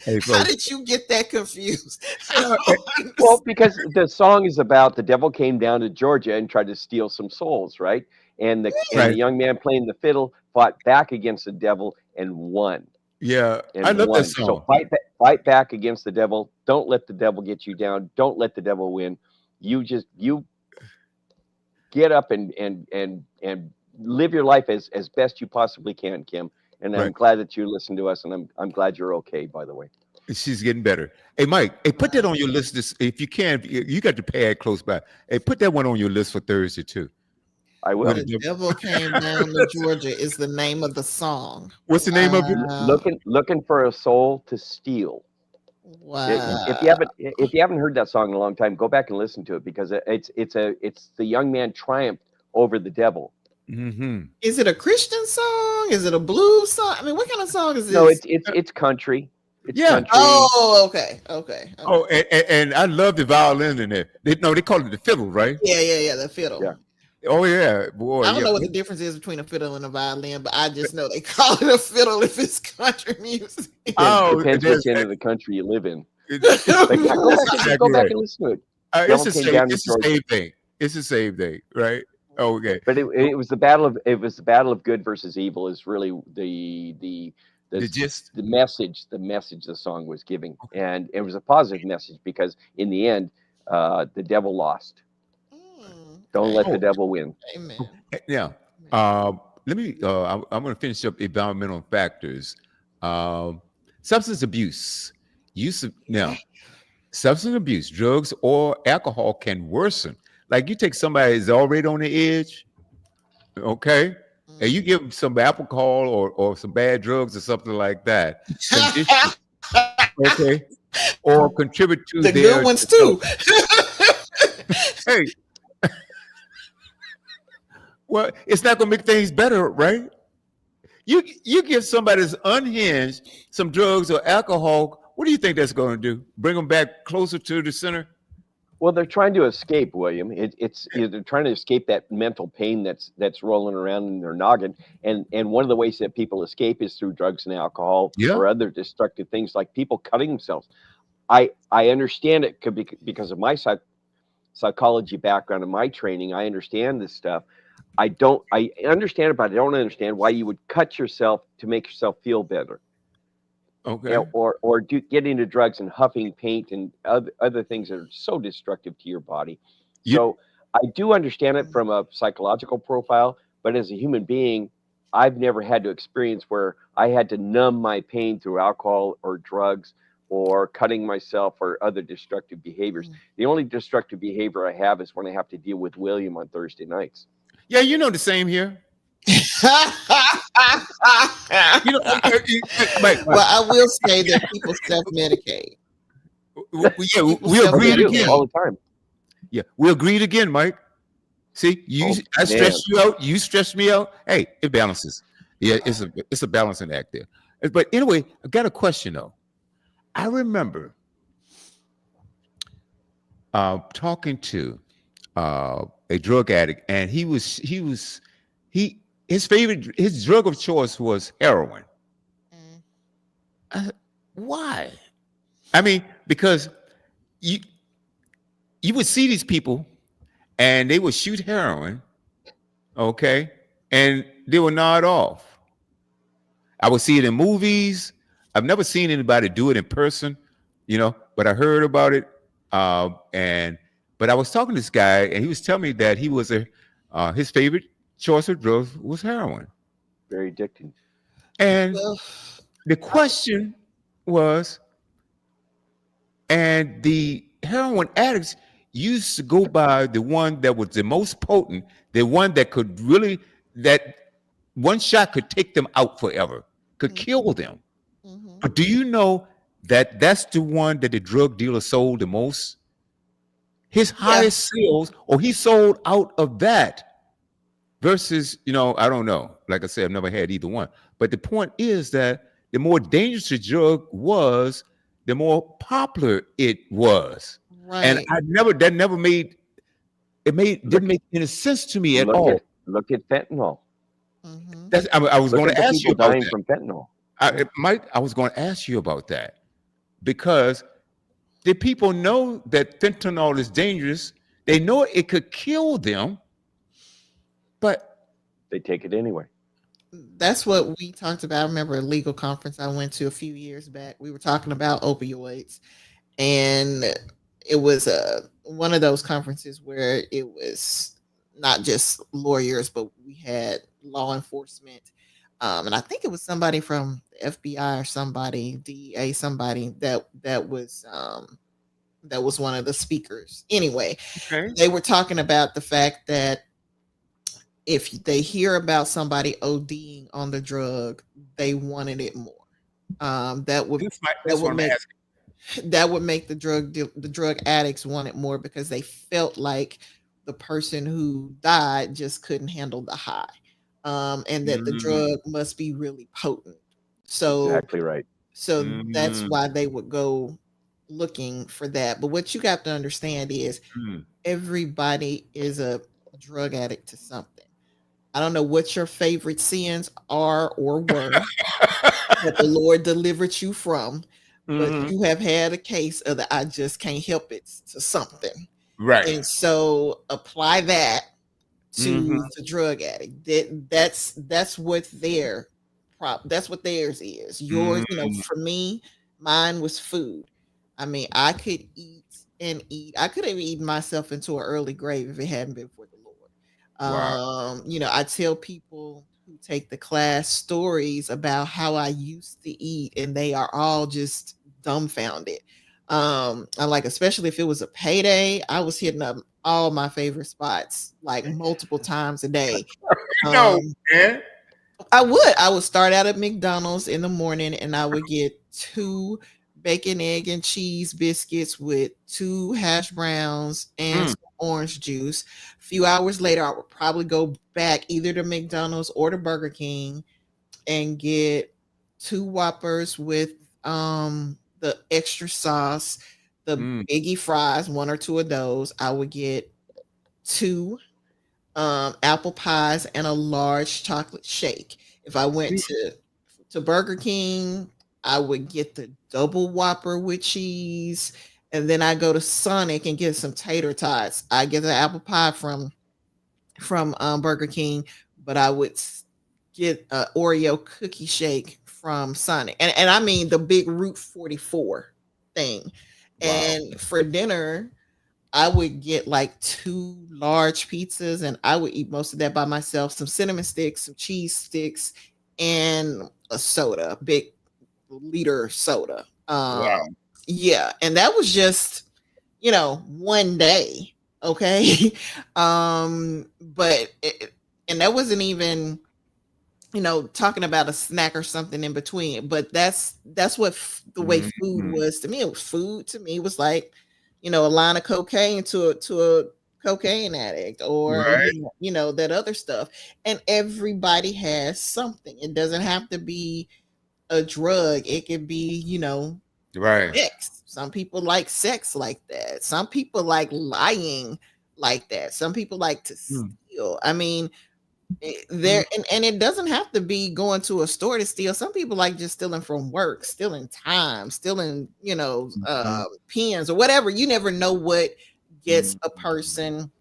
Hey, How folks. did you get that confused? I Uh, don't Well, understand. because the song is about the devil came down to Georgia and tried to steal some souls, right? And the right. young man playing the fiddle fought back against the devil and won. Yeah. I And love that won. So song. fight back against the devil. Don't let the devil get you down. Don't let the devil win. You get up and live your life as best you possibly can, Kim. And I'm Right. glad that you listen to us, and I'm glad you're okay. By the way, She's getting better. Hey, Mike. Hey, put that Wow. on your list. This, if you can, you got the pad close by. Hey, put that one on your list for Thursday too. I With will. The devil came down to Georgia is the name of the song. what's the name of it? Wow. Looking for a soul to steal. If Wow. you haven't heard that song in a long time, go back and listen to it because it's the young man triumphed over the devil. Mm-hmm. Is it a Christian song? Is it a blues song? I mean, what kind of song is No, this? it's country. It's Yeah. country. Oh, okay. Okay. Okay. Oh, and I love the violin in there. They call it the fiddle, right? Yeah, yeah, yeah. The fiddle. Yeah. Oh yeah, boy, I don't yeah. know what the difference is between a fiddle and a violin, but I just know they call it a fiddle if it's country music. Oh, Depends which end of the country you live in. But yeah, that's go exactly back right. and listen to it. It's Devil the came same. down to It's the Georgia. same thing. It's the same thing, right? Okay. But it was the battle of good versus evil is really the The gist. the message the song was giving, and it was a positive message because in the end, the devil lost. Don't Okay. let the Oh, devil win. Amen. yeah. Amen. Let me. I'm going to finish up environmental factors. Um, substance abuse. Use of now. Okay. Substance abuse, drugs or alcohol can worsen. Like you take somebody who's already on the edge, okay, and you Mhm. give them some alcohol or some bad drugs or something like that, condition, okay, or contribute to The good their ones too. development. Hey, well, it's not going to make things better, right? You give somebody that's unhinged some drugs or alcohol. What do you think that's going to do? Bring them back closer to the center? Well, they're trying to escape, William. They're trying to escape that mental pain that's rolling around in their noggin, and one of the ways that people escape is through drugs and alcohol Yeah. or other destructive things, like people cutting themselves. I understand it could be because of my psychology background and my training. I understand this stuff. I understand it, but I don't understand why you would cut yourself to make yourself feel better, Okay. or get into drugs and huffing paint and other things that are so destructive to your body. You. So I do understand it from a psychological profile, but as a human being, I've never had to experience where I had to numb my pain through alcohol or drugs or cutting myself or other destructive behaviors. The only destructive behavior I have is when I have to deal with William on Thursday nights. Yeah, you know the same here. You know, Mike, Well, I will say that people self-medicate. yeah, People we Oh, they agreed do again. all the time. Yeah, we agreed again, Mike. See, Oh, I man. stressed you out, you stressed me out. Hey, it balances. Yeah, it's a balancing act there. But anyway, I got a question though. I remember talking to a drug addict, and his drug of choice was heroin. Mm. I said, why? I mean, because you you would see these people and they would shoot heroin, okay, and they would nod off. I would see it in movies. I've never seen anybody do it in person, but I heard about it. And but I was talking to this guy, and he was telling me that his favorite choice of drugs was heroin. Very addicting. And Well, the question was, and the heroin addicts used to go by the one that was the most potent, the one that could really, that one shot could take them out forever, could kill them. mhm. But do you know that that's the one that the drug dealer sold the most? His Yeah, highest sales, or he sold out of that versus, I don't know. Like I said, I've never had either one. But the point is that the more dangerous the drug was, the more popular it was. And right. that never made, Look didn't make any sense to me at look all. at fentanyl. Hmm. I was Look going at to the ask you people about dying that. from fentanyl. I was going to ask you about that because the people know that fentanyl is dangerous. They know it could kill them, but They take it anyway. That's what we talked about. I remember a legal conference I went to a few years back. We were talking about opioids, and it was one of those conferences where it was not just lawyers, but we had law enforcement, and I think it was somebody from the FBI or somebody, DEA, somebody that was one of the speakers. Anyway, okay. they were talking about the fact that if they hear about somebody ODing on the drug, they wanted it more. That would that That's what would I'm make asking. the drug addicts want it more because they felt like the person who died just couldn't handle the high, and that the Mm, drug must be really potent. So Exactly right. that's mm, why they would go looking for that. But what you got to understand is mm. everybody is a drug addict to something. I don't know what your favorite sins are or were that the Lord delivered you from, but Mhm. you have had a case of the I just can't help it to something. Right. And so apply that Hmm. to the drug addict. That's what that's what theirs is. Yours, Mm. for me, mine was food. I mean, I could eat and eat. I could have eaten myself into an early grave if it hadn't been for the Lord. Wow. I tell people who take the class stories about how I used to eat, and they are all just dumbfounded. I like, especially if it was a payday, I was hitting up all my favorite spots like multiple times a day. No, Um, man. I would start out at McDonald's in the morning and I would get two bacon, egg, and cheese biscuits with two hash browns and Mm. some orange juice. A few hours later, I would probably go back either to McDonald's or to Burger King and get two Whoppers with the extra sauce, the Mm. biggie fries, one or two of those. I would get two apple pies and a large chocolate shake. If I went See? to Burger King, I would get the double Whopper with cheese, and then I go to Sonic and get some tater tots. I get the apple pie from Burger King, but I would get a Oreo cookie shake from Sonic, and I mean the big Route 44 thing. Wow. And for dinner, I would get like two large pizzas, and I would eat most of that by myself. Some cinnamon sticks, some cheese sticks, and a soda, big liter soda. Wow. Yeah, and that was just one day. Okay, but and that wasn't even talking about a snack or something in between. But that's what the way food Mhm. was to me. It was food to me was like, a line of cocaine to a cocaine addict, or Right. that other stuff. And everybody has something. It doesn't have to be a drug. It could be, Right. sex. Some people like sex like that. Some people like lying like that. Some people like to Mm. steal. I mean, Mm. there and it doesn't have to be going to a store to steal. Some people like just stealing from work, stealing time, stealing Mhm. pens or whatever. You never know what gets Mm. a person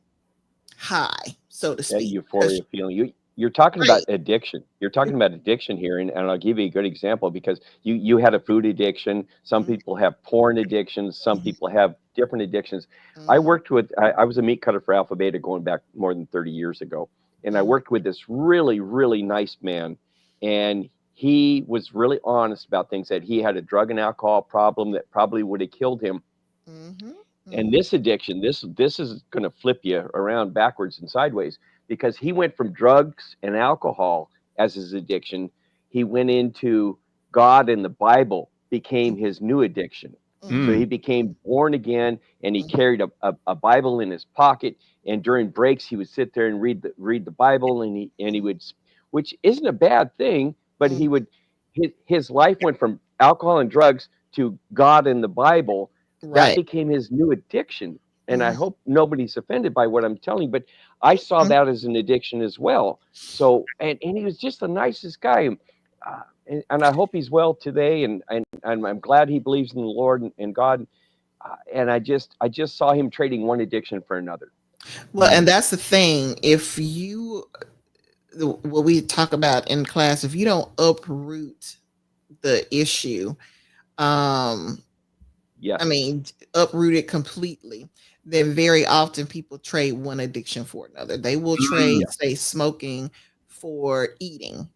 high, so to That speak. 'Cause- euphoria feeling. You're talking right. about addiction. You're talking about addiction here, and I'll give you a good example because you had a food addiction. Some Mhm, people have porn addictions. Some people have different addictions. mhm, I was a meat cutter for Alpha Beta going back more than 30 years ago, and I mhm, worked with this really really nice man, and he was really honest about things that he had a drug and alcohol problem that probably would have killed him. mhm, And mhm, this addiction, this is going to flip you around backwards and sideways because he went from drugs and alcohol as his addiction. He went into God and the Bible became his new addiction. So mhm, he Mm. became born again, and he mhm, carried a Bible in his pocket. And during breaks, he would sit there and read the Bible, and he would, which isn't a bad thing, but mhm, he would his life went from alcohol and drugs to God and the Bible. That right. became his new addiction. And I Mhm, hope nobody's offended by what I'm telling, but I saw mhm. that as an addiction as well. So, and he was just the nicest guy. And I hope he's well today. And I'm glad he believes in the Lord and God. And I just saw him trading one addiction for another. Well, and Mm. that's the thing. If you what we talk about in class, if you don't uproot the issue, um I Yes. mean, uproot it completely, then very often people trade one addiction for another. They will Mm. trade, Yeah. say, smoking for eating.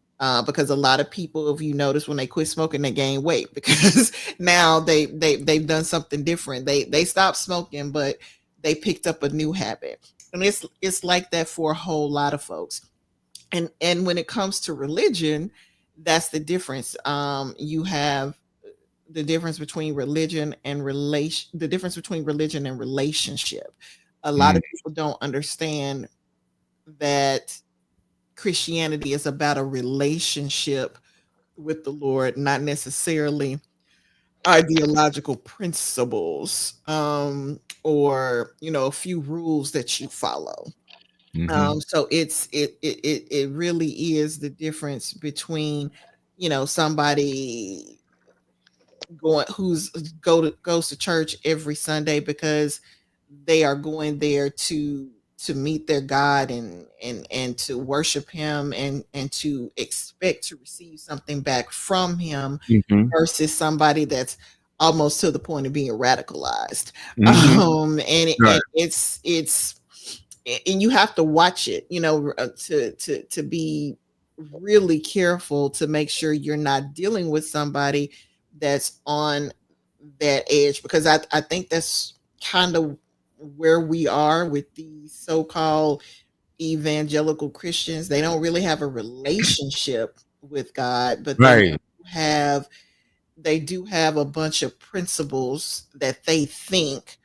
Because a lot of people, if you notice, when they quit smoking, they gain weight because now they've done something different. They stopped smoking, but they picked up a new habit, and it's like that for a whole lot of folks. And when it comes to religion, that's the difference. You have the difference between religion and relation the difference between religion and relationship. A lot Mm. of people don't understand that Christianity is about a relationship with the Lord, not necessarily ideological principles, or a few rules that you follow. Mhm. So it really is the difference between somebody goes to church every Sunday because they are going there to meet their God and to worship him and to expect to receive something back from him, Mhm. versus somebody that's almost to the point of being radicalized. Mhm. And Right. it's and you have to watch it, to be really careful to make sure you're not dealing with somebody that's on that edge, because I think that's kind of where we are with these so-called evangelical Christians. They don't really have a relationship with God, but Right. have they do have a bunch of principles that they think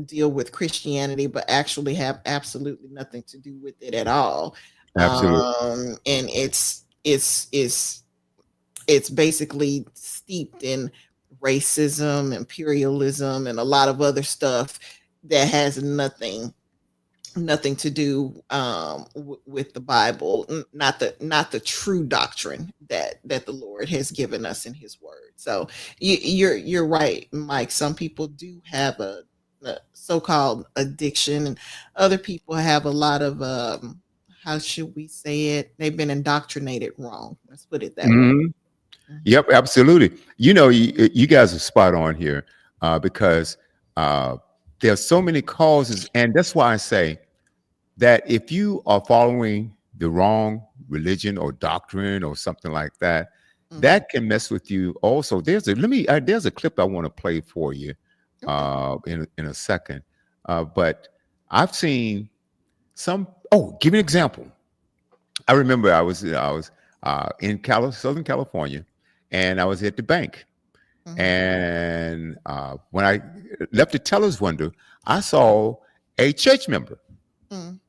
deal with Christianity, but actually have absolutely nothing to do with it at all. Absolutely. And it's basically steeped in racism, imperialism, and a lot of other stuff that has nothing to do with the Bible, not the true doctrine that the Lord has given us in His Word. So you're right, Mike. Some people do have a so-called addiction, and other people have a lot of how should we say it? They've been indoctrinated wrong. Let's put it that way. Mhm. Yep, absolutely. You guys are spot on here because there are so many causes, and that's why I say that if you are following the wrong religion or doctrine or something like that, that can mess with you. Also, there's a clip I want to play for you in a second, but I've seen some. Oh, give me an example. I remember I was in Southern California, and I was at the bank. And when I left the teller's window, I saw a church member, from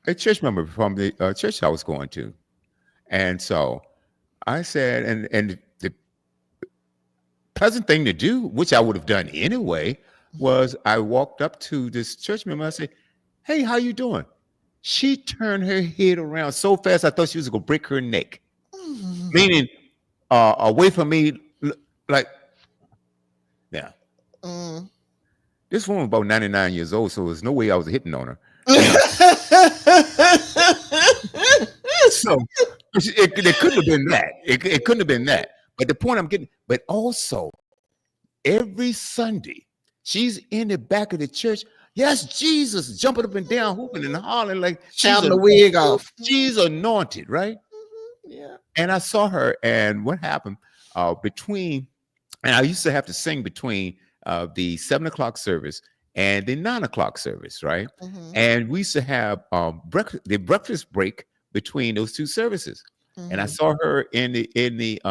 the church I was going to. And so I said, and the pleasant thing to do, which I would have done anyway, was I walked up to this church member. I said, "Hey, how you doing?" She turned her head around so fast, I thought she was going to break her neck, meaning away from me, like, yeah. This woman about 99 years old, so there's no way I was hitting on her. So it couldn't have been that. It couldn't have been that. But the point I'm getting, but also every Sunday, she's in the back of the church. Yes, Jesus, jumping up and down, hooping and hollering like shouting the wig off. She's anointed, right? Yeah. And I saw her, and what happened and I used to have to sing between the 7 o'clock service and the 9 o'clock service, right? And we used to have the breakfast break between those two services. And I saw her in the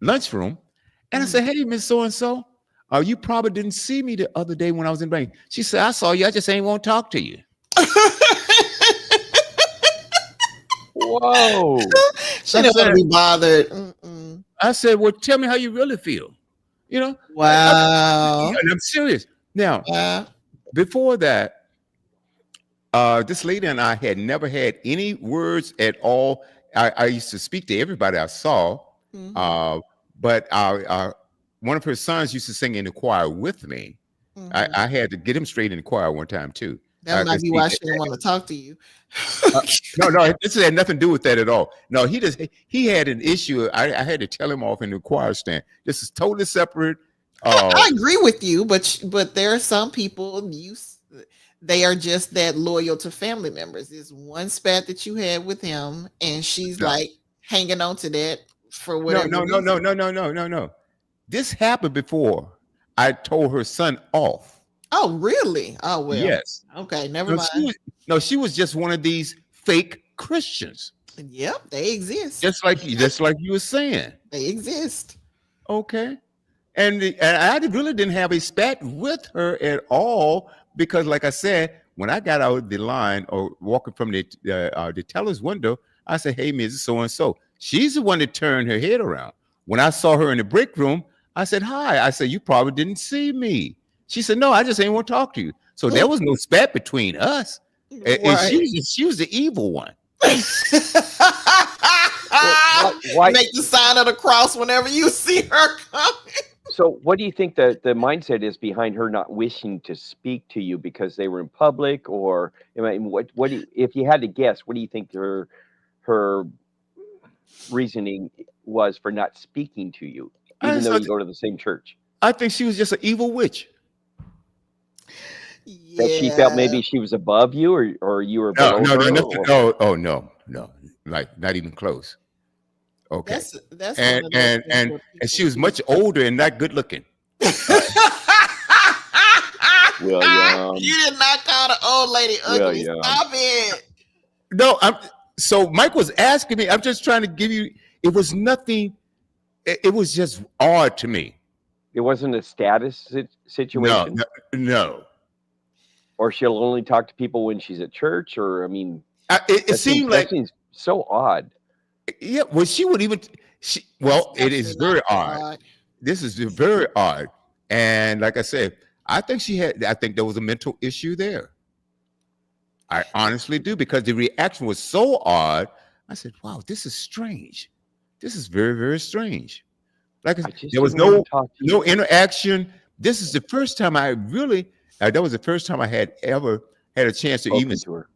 lunchroom, and I said, "Hey, Miss So and So, you probably didn't see me the other day when I was in the bank." She said, "I saw you. I just ain't want to talk to you." Whoa! She didn't want to be bothered. I said, "Well, tell me how you really feel." Wow. And I'm serious. Now, before that, this lady and I had never had any words at all. I used to speak to everybody I saw, but one of her sons used to sing in the choir with me. I had to get him straight in the choir one time too. That might be why she didn't want to talk to you. No, this had nothing to do with that at all. No, he had an issue. I had to tell him off in the choir stand. This is totally separate. I agree with you, but there are some people they are just that loyal to family members. There's one spat that you had with him, and she's like hanging on to that for whatever. No. This happened before I told her son off. Oh, really? Oh, well. Yes. Okay, never mind. She was just one of these fake Christians. Yep, they exist. Just like you were saying. They exist. Okay. And I really didn't have a spat with her at all because, like I said, when I got out of the line or walking from the teller's window, I said, "Hey, Mrs. So-and-so." She's the one that turned her head around. When I saw her in the break room, I said, "Hi." I said, "You probably didn't see me." She said, "No, I just ain't want to talk to you." So there was no spat between us. Right. And she was the evil one. Why make the sign of the cross whenever you see her coming? So what do you think the mindset is behind her not wishing to speak to you because they were in public, or what do you, if you had to guess, what do you think her reasoning was for not speaking to you, even though you go to the same church? I think she was just an evil witch. Yeah. That she felt maybe she was above you, or you were below her? No, like not even close. Okay. That's and she was much older and not good looking. William. You did not call the old lady ugly. William. Stop it. No, so Mike was asking me. I'm just trying to give you. It was nothing. It was just odd to me. It wasn't a status situation. No. Or she'll only talk to people when she's at church, or it seemed like that seems so odd. Yeah, well, she would even. Well, it is Definitely not very that odd. odd. This is very odd. And like I said, I think there was a mental issue there. I honestly do, because the reaction was so odd. I said, wow, this is strange. This is very, very strange. Like I I said, just there was didn't want to no talk to you. no interaction. This is the first time I really that was the first time I had ever had a chance to even, Spoken to her.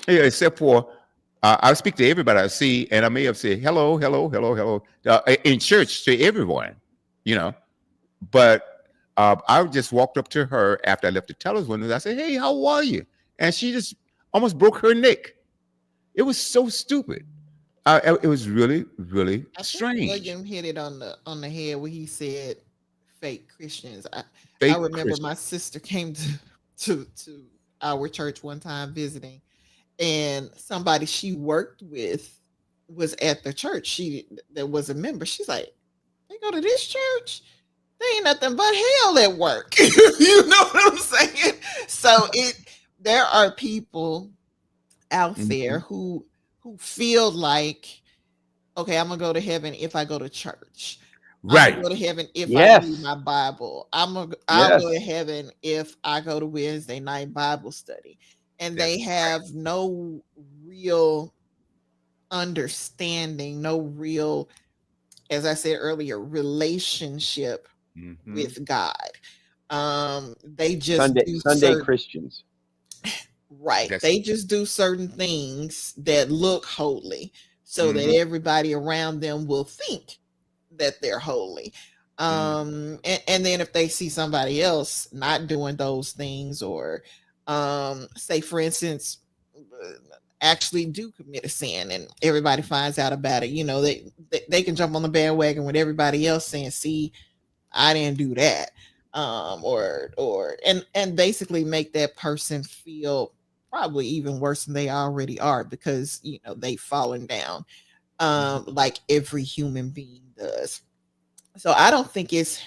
yeah, except for I speak to everybody I see, and I may have said hello, hello, hello, hello in church to everyone, you know. But I just walked up to her after I left the teller's window. I said, "Hey, how are you?" And she just almost broke her neck. It was so stupid. It was really, really I think strange. William hit it on the head when he said fake Christians. I Fake remember Christian. my sister came to our church one time visiting, and somebody she worked with was at the church. She that was a member. She's like, they go to this church. They ain't nothing but hell at work. You know what I'm saying? So there are people out there Mhm. who feel like, okay, I'm gonna go to heaven if I go to church. I'm gonna Right. go to heaven if I read Yes. my Bible. I'll go to Yes. heaven if I go to Wednesday night Bible study. And That's they have no real understanding, no real, as I said earlier, relationship hmm with God. They just Sunday do Sunday certain, Christians. right. That's They just do certain things that look holy so that hmm everybody around them will think that they're holy. hmm And then if they see somebody else not doing those things, or say for instance, actually do commit a sin and everybody finds out about it, they can jump on the bandwagon with everybody else saying, see, I didn't do that. And basically make that person feel probably even worse than they already are, because they've fallen down, hmm like every human being does. So I don't think it's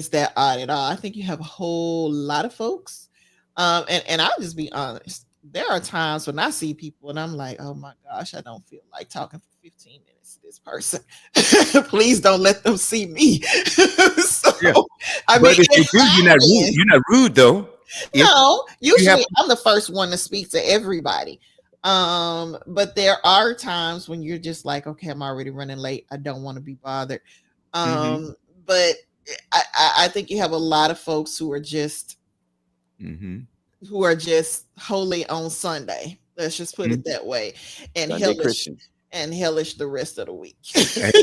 that odd at all. I think you have a whole lot of folks. And I'll just be honest. There are times when I see people and I'm like, oh my gosh, I don't feel like talking for 15 minutes to this person. Please don't let them see me. So Yeah. I mean, But if it you do, you're not rude. happens. You're not rude though. If No, you have, usually I'm the first one to speak to everybody. But there are times when you're just like, okay, I'm already running late. I don't want to be bothered. hmm But I think you have a lot of folks hmm who are just holy on Sunday. Let's just put it that way, and Sunday hellish Christians. the rest of the week. and,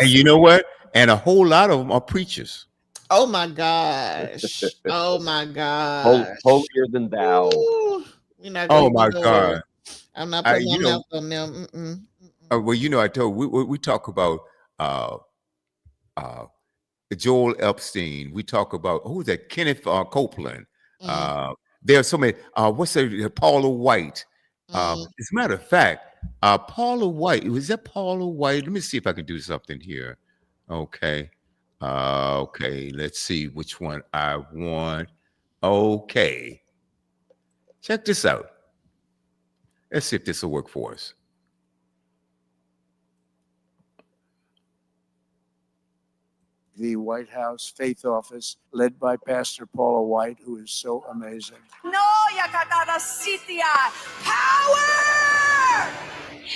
and you know what? And a whole lot of them are preachers. Oh my gosh! Oh my gosh! Holier than thou. Ooh, we're not Oh gonna go my there. God. I'm not putting my You know, mouth on them. Mm-mm, well, I told we talk about uh, uh, Joel Epstein. We talk about who's that? Kenneth Copeland. mm-mm, Uh, there are so many. What's that? Paula White. mm, As a matter of fact, Paula White. Was that Paula White? Let me see if I can do something here. Okay. Okay. Let's see which one I want. Okay. Check this out. Let's see if this will work for us. The White House Faith Office, led by Pastor Paula White, who is so amazing. No, Yakatana Sitia. Power!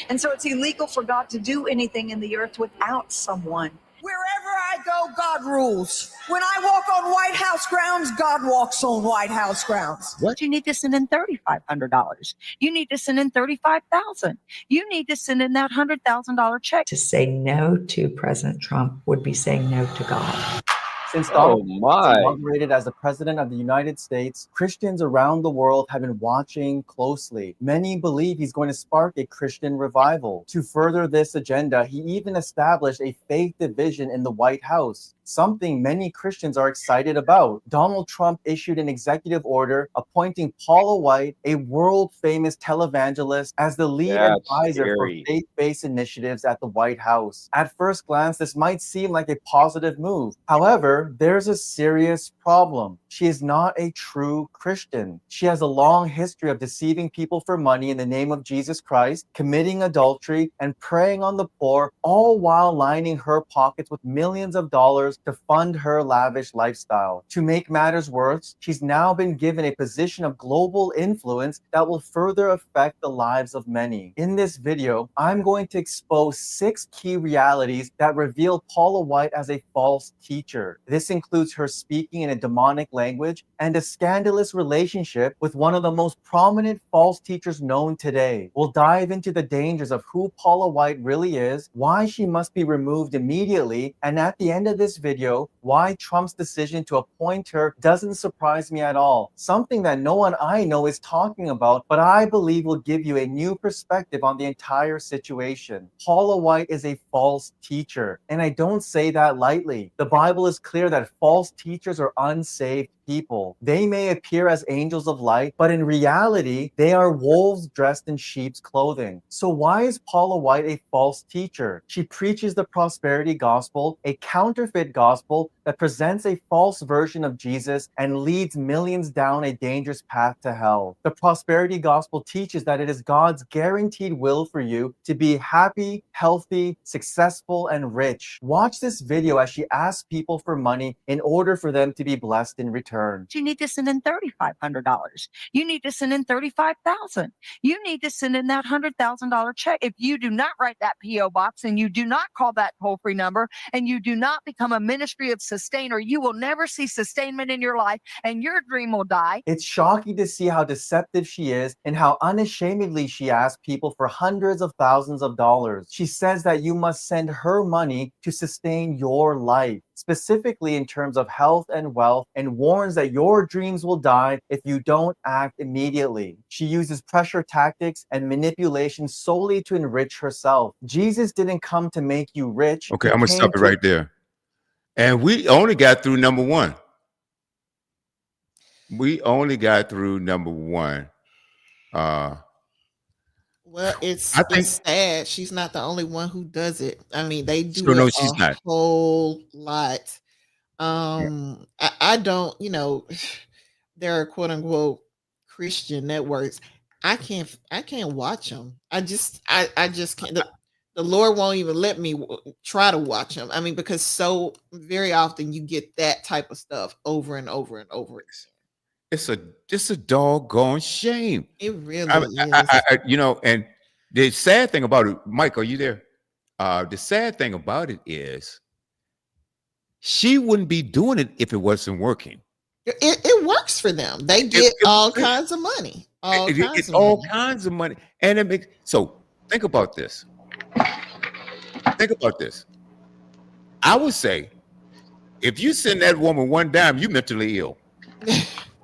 And so it's illegal for God to do anything in the earth without someone. Wherever I go, God rules. When I walk on White House grounds, God walks on White House grounds. What? You need to send in $3,500. You need to send in $35,000. You need to send in that $100,000 check. To say no to President Trump would be saying no to God. Since Oh Donald Trump was my. inaugurated as the President of the United States, Christians around the world have been watching closely. Many believe he's going to spark a Christian revival. To further this agenda, he even established a faith division in the White House, something many Christians are excited about. Donald Trump issued an executive order appointing Paula White, a world-famous televangelist, as the lead That's advisor for scary. faith-based initiatives at the White House. At first glance, this might seem like a positive move. However, her, there's a serious problem. She is not a true Christian. She has a long history of deceiving people for money in the name of Jesus Christ, committing adultery, and preying on the poor, all while lining her pockets with millions of dollars to fund her lavish lifestyle. To make matters worse, she's now been given a position of global influence that will further affect the lives of many. In this video, I'm going to expose 6 key realities that reveal Paula White as a false teacher. This includes her speaking in a demonic language and a scandalous relationship with one of the most prominent false teachers known today. We'll dive into the dangers of who Paula White really is, why she must be removed immediately, and at the end of this video, why Trump's decision to appoint her doesn't surprise me at all. Something that no one I know is talking about, but I believe will give you a new perspective on the entire situation. Paula White is a false teacher, and I don't say that lightly. The Bible is clear that false teachers are unsaved people. They may appear as angels of light, but in reality, they are wolves dressed in sheep's clothing. So why is Paula White a false teacher? She preaches the prosperity gospel, a counterfeit gospel that presents a false version of Jesus and leads millions down a dangerous path to hell. The prosperity gospel teaches that it is God's guaranteed will for you to be happy, healthy, successful, and rich. Watch this video as she asks people for money in order for them to be blessed in return. You need to send in $3,500. You need to send in $35,000. You need to send in that $100,000 check. If you do not write that PO box and you do not call that toll-free number and you do not become a ministry of sustainer, you will never see sustainment in your life and your dream will die. It's shocking to see how deceptive she is and how unashamedly she asks people for hundreds of thousands of dollars. She says that you must send her money to sustain your life, specifically in terms of health and wealth, and warns that your dreams will die if you don't act immediately. She uses pressure tactics and manipulation solely to enrich herself. Jesus didn't come to make you rich. Okay, He I'm gonna came stop it right there. And we only got through number one. We only got through number one. Well, I think it's sad. She's not the only one who does it. I mean, they so. do No, it she's a not. whole lot. Yeah. I don't, there are quote unquote Christian networks. I can't watch them. I just can't. The Lord won't even let me try to watch them. I mean, because so very often you get that type of stuff over and over and over again. It's a doggone shame. It I, really is. and the sad thing about it, Mike, are you there? The sad thing about it is she wouldn't be doing it if it wasn't working. It works for them. They get all kinds of money. It's all kinds of money. And it makes so think about this. Think about this. I would say if you send that woman one dime, you're mentally ill.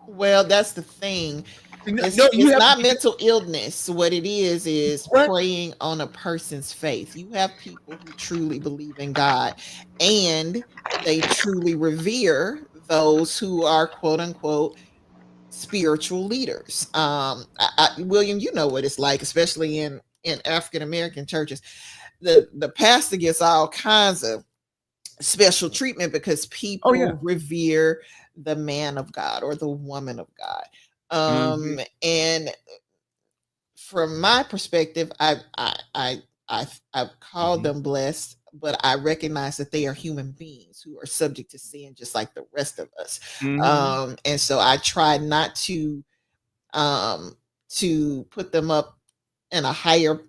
Well, that's the thing. It's not mental illness. What it is preying on a person's faith. You have people who truly believe in God and they truly revere those who are quote unquote spiritual leaders. William, you know what it's like, especially in African American churches. The pastor gets all kinds of special treatment because people revere the man of God or the woman of God. And from my perspective, I've called them blessed, but I recognize that they are human beings who are subject to sin just like the rest of us. And so I try not to put them up in a higher,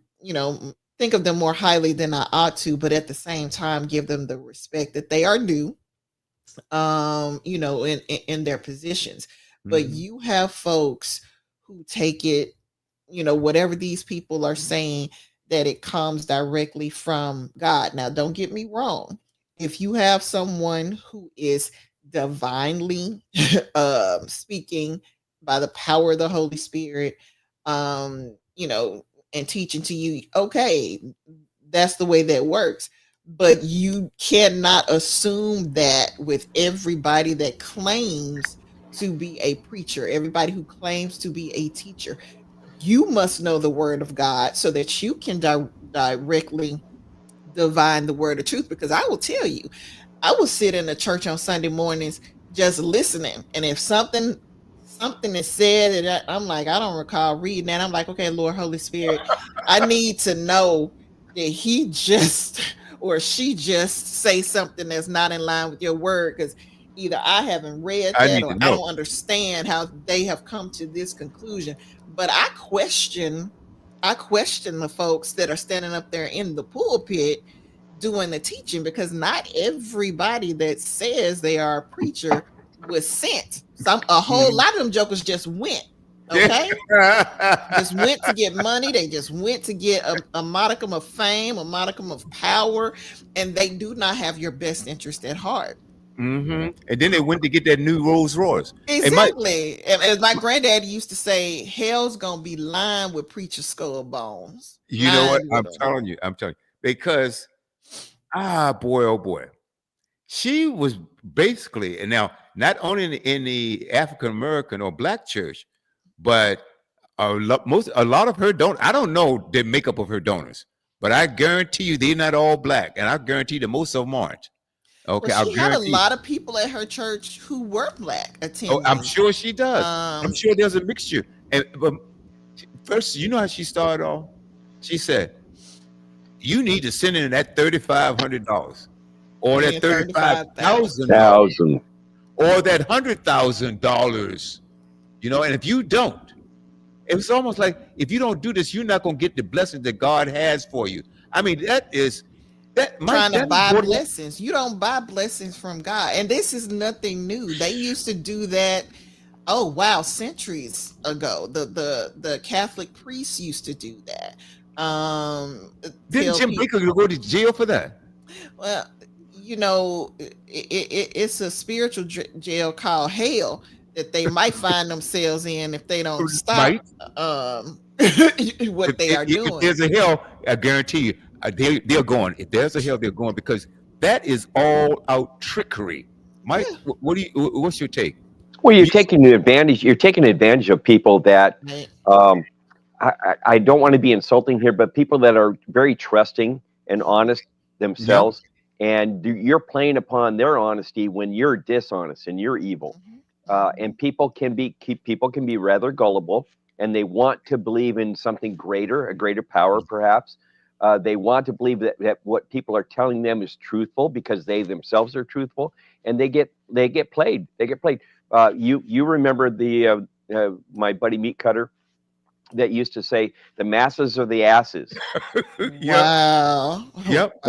think of them more highly than I ought to, but at the same time give them the respect that they are due, in their positions. But you have folks who take it, whatever these people are saying, that it comes directly from God. Now, don't get me wrong. If you have someone who is divinely speaking by the power of the Holy Spirit, and teaching to you, okay, that's the way that works. But you cannot assume that with everybody that claims to be a preacher, everybody who claims to be a teacher. You must know the word of God so that you can directly divine the word of truth. Because I will tell you, I would sit in the church on Sunday mornings just listening, and if something is said, and I'm like, I don't recall reading that. I'm like, okay, Lord, Holy Spirit, I need to know that he just or she just say something that's not in line with your word, because either I haven't read I that need or to I know. don't understand how they have come to this conclusion. But I question the folks that are standing up there in the pulpit doing the teaching, because not everybody that says they are a preacher was sent. A whole lot of them jokers just went. Okay, just went to get money. They just went to get a modicum of fame, a modicum of power, and they do not have your best interest at heart. And then they went to get that new Rolls Royce. Hey, Mike, Exactly. And as my granddaddy used to say, hell's gonna be lined with preacher skull bones. you know what? Lined with them. I'm telling you, because boy, oh boy, she was basically, and now not only in the African American or black church, but a lot of her donors. I don't know the makeup of her donors, but I guarantee you they're not all black, and I guarantee that most of them aren't. Well, Okay, I she had a guarantee. lot of people at her church who were black Oh, attending. I'm sure she does. I'm sure there's a mixture. And but first, you know how she started off? She said, "You need to send in that $3,500, or that $35,000, or that $100,000." And if you don't, it's almost like if you don't do this, you're not going to get the blessings that God has for you. I mean, that trying to buy borderline. blessings. You don't buy blessings from God. And this is nothing new. They used to do that. Oh wow, centuries ago. The Catholic priests used to do that. Didn't Jim Baker go to jail for that? Well, it's a spiritual jail called hell that they might find themselves in if they don't stop what they are doing. If there's a hell, I guarantee you, they're going. If there's a hell, they're going, because that is all out trickery. Mike, what's your take? Well, you're taking advantage. You're taking advantage of people that I don't want to be insulting here, but people that are very trusting and honest themselves, and you're playing upon their honesty when you're dishonest and you're evil. And people can be rather gullible, and they want to believe in something greater, a greater power, perhaps. They want to believe that what people are telling them is truthful because they themselves are truthful, and they get played. They get played. You remember the my buddy Meat Cutter that used to say the masses are the asses. Wow. Yep.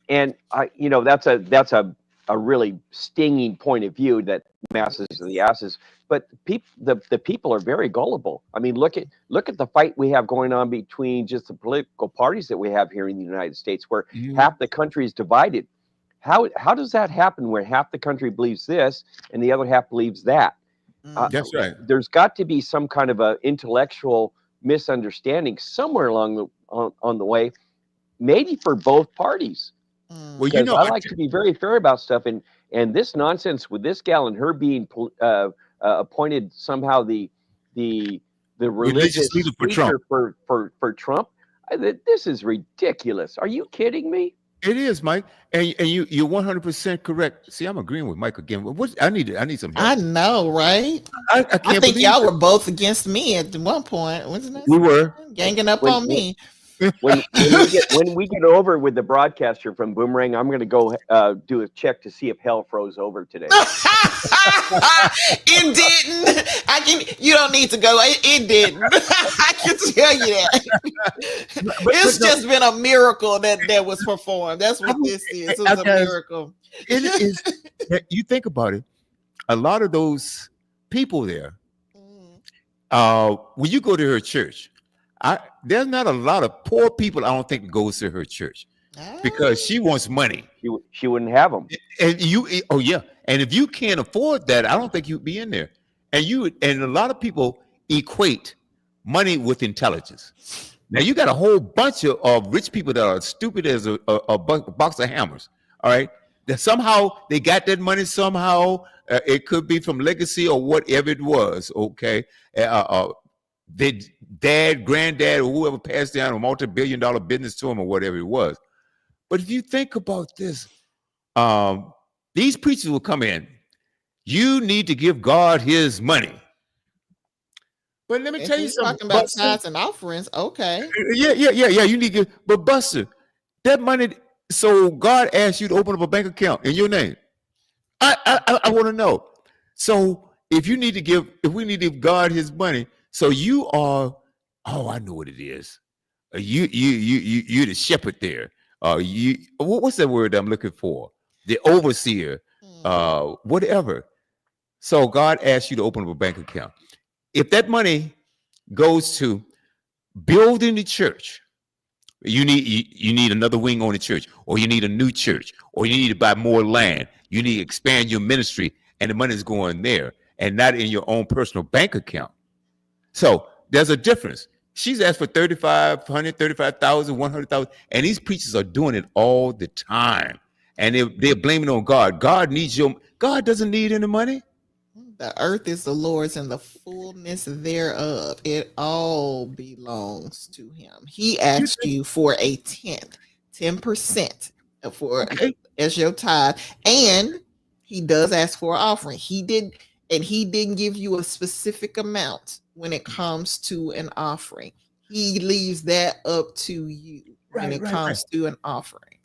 And that's a really stinging point of view, that masses are the asses. But the people are very gullible. I mean, look at the fight we have going on between just the political parties that we have here in the United States, where half the country is divided. How does that happen, where half the country believes this and the other half believes that? That's right. There's got to be some kind of a intellectual misunderstanding somewhere along on the way, maybe for both parties. Well, I like to be very fair about stuff, and this nonsense with this gal and her being appointed somehow the religious leader for Trump. For Trump, this is ridiculous. Are you kidding me? It is, Mike, and you're 100% correct. See, I'm agreeing with Mike again. I need some help. I know, right? I can't I think believe y'all were both against me at one point, wasn't it? We were ganging up on me. When we get over with the broadcaster from Boomerang, I'm going to go do a check to see if hell froze over today. It didn't. You don't need to go. It didn't. I can tell you that. It's just been a miracle that was performed. That's what this is. It was a miracle. It is. You think about it. A lot of those people there, when you go to her church, there's not a lot of poor people, I don't think, goes to her church because she wants money. She wouldn't have them. And and if you can't afford that, I don't think you'd be in there. And a lot of people equate money with intelligence. Now you got a whole bunch of rich people that are stupid as a box of hammers. All right, that somehow they got that money somehow. It could be from legacy or whatever it was. Okay. Their dad, granddad, or whoever passed down a multi-billion-dollar business to them or whatever it was. But if you think about this, these preachers will come in. You need to give God his money. But let me If tell you we're something, talking about Buster. tithes and offerings, okay. Yeah. You need to give, but Buster, that money. So God asked you to open up a bank account in your name. I want to know. So if we need to give God his money, so you are. Oh, I know what it is. You're the shepherd there. What's that word I'm looking for? The overseer. Whatever. So God asked you to open up a bank account. If that money goes to building the church, you need another wing on the church, or you need a new church, or you need to buy more land. You need to expand your ministry, and the money is going there and not in your own personal bank account. So there's a difference. She's asked for 3,500, 35,000, 100,000, and these preachers are doing it all the time, and they're blaming on God. God doesn't need any money. The earth is the Lord's and the fullness thereof. It all belongs to him. He asked you for a 10% for as your tithe, and he does ask for an offering. He didn't give you a specific amount when it comes to an offering. He leaves that up to you when it comes to an offering.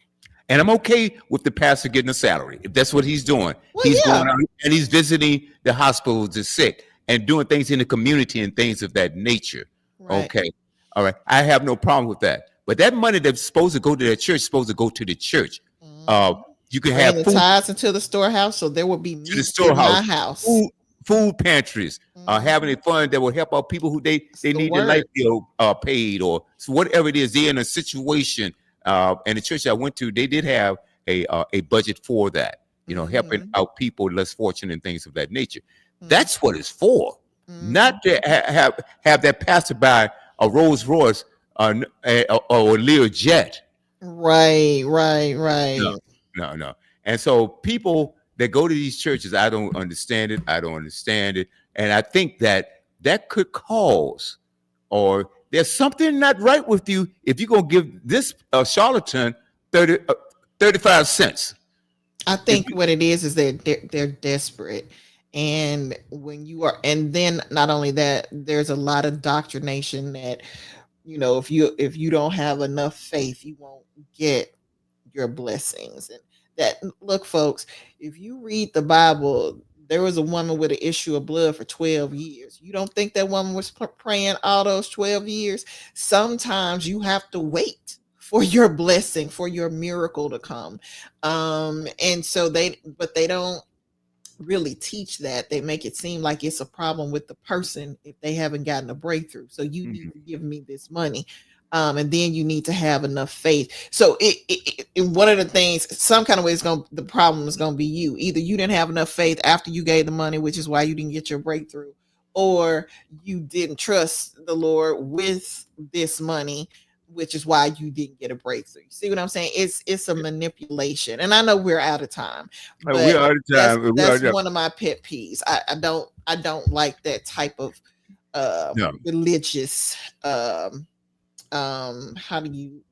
And I'm okay with the pastor getting a salary if that's what he's doing. Well, He's yeah. going out and he's visiting the hospitals, the sick, and doing things in the community and things of that nature. Right. Okay. All right. I have no problem with that. But that money that's supposed to go to the church is supposed to go to the church. You can have the food tithes into the storehouse, so there will be meat to the storehouse, in my house. food pantries, having a fund that will help out people who they need their light bill paid, or so whatever it is. They're in a situation. And the church I went to, they did have a budget for that, helping out people less fortunate and things of that nature. That's what it's for, not to have that pastor buy a Rolls Royce or a Learjet. Right. No. And so people that go to these churches, I don't understand it. And I think that could cause, or there's something not right with you if you're going to give this charlatan 35 cents. I think what it is they're desperate. And when you are, and then not only that, there's a lot of doctrination that, if you don't have enough faith, you won't get your blessings. And that, look, folks, if you read the Bible, there was a woman with an issue of blood for 12 years. You don't think that woman was praying all those 12 years? Sometimes you have to wait for your blessing, for your miracle to come. And so they don't really teach that. They make it seem like it's a problem with the person if they haven't gotten a breakthrough. So you need to give me this money. And then you need to have enough faith. So it one of the things, some kind of way, the problem is going to be you. Either you didn't have enough faith after you gave the money, which is why you didn't get your breakthrough, or you didn't trust the Lord with this money, which is why you didn't get a breakthrough. See what I'm saying? It's a manipulation. And I know we're out of time. But we're out of time. That's one of my pet peeves. I don't like that type of religious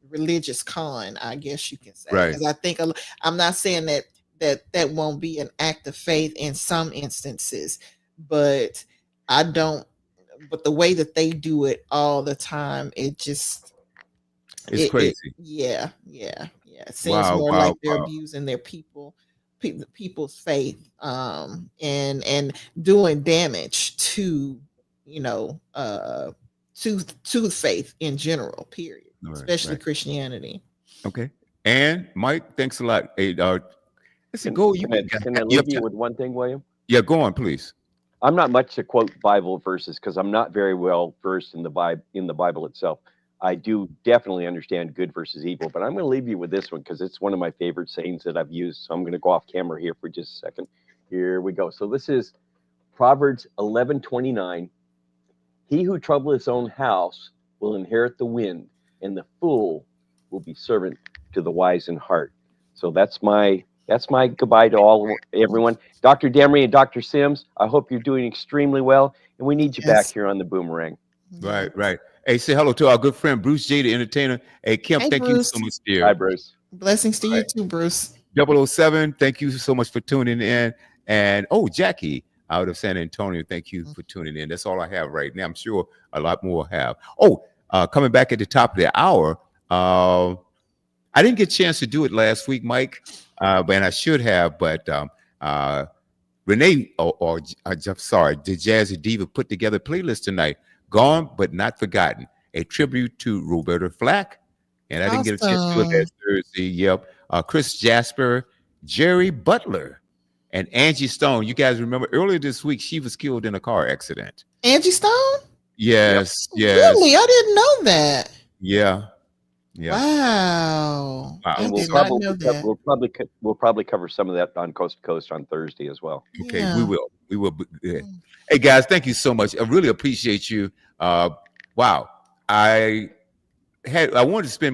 religious con, I guess you can say. Right. Because I think I'm not saying that won't be an act of faith in some instances, but but the way that they do it all the time, it's crazy. It seems more like they're abusing their people's faith, and doing damage to to faith in general, period. Especially Christianity. Okay. And Mike, thanks a lot. Hey, listen, go. Can I leave you with one thing, William? Yeah, go on, please. I'm not much to quote Bible verses because I'm not very well versed in the Bible itself. I do definitely understand good versus evil, but I'm going to leave you with this one because it's one of my favorite sayings that I've used. So I'm going to go off camera here for just a second. Here we go. So this is Proverbs 11:29. He who troubleth his own house will inherit the wind, and the fool will be servant to the wise in heart. So that's my goodbye to everyone. Dr. Demery and Dr. Sims, I hope you're doing extremely well, and we need you back here on the Boomerang. Right. Hey, say hello to our good friend Bruce J, the entertainer. Hey, Kim, thank you so much, dear. Hi, Bruce. Blessings to you too, Bruce. 007, thank you so much for tuning in. And Jackie out of San Antonio, thank you for tuning in. That's all I have right now. I'm sure a lot more have. Coming back at the top of the hour, I didn't get a chance to do it last week, Mike, and I should have, but Renee, sorry, the Jazzy Diva put together a playlist tonight, Gone But Not Forgotten, a tribute to Roberta Flack. And I didn't get a chance to do it last Thursday. Yep. Chris Jasper, Jerry Butler, and Angie Stone. You guys remember earlier this week, she was killed in a car accident. Angie Stone? Yes. Yes. Really? I didn't know that. Yeah. Yeah. Wow. I And did not know that. we'll probably cover some of that on Coast to Coast on Thursday as well. Okay, Yeah. we will. Hey guys, thank you so much. I really appreciate you. Wow. I wanted to spend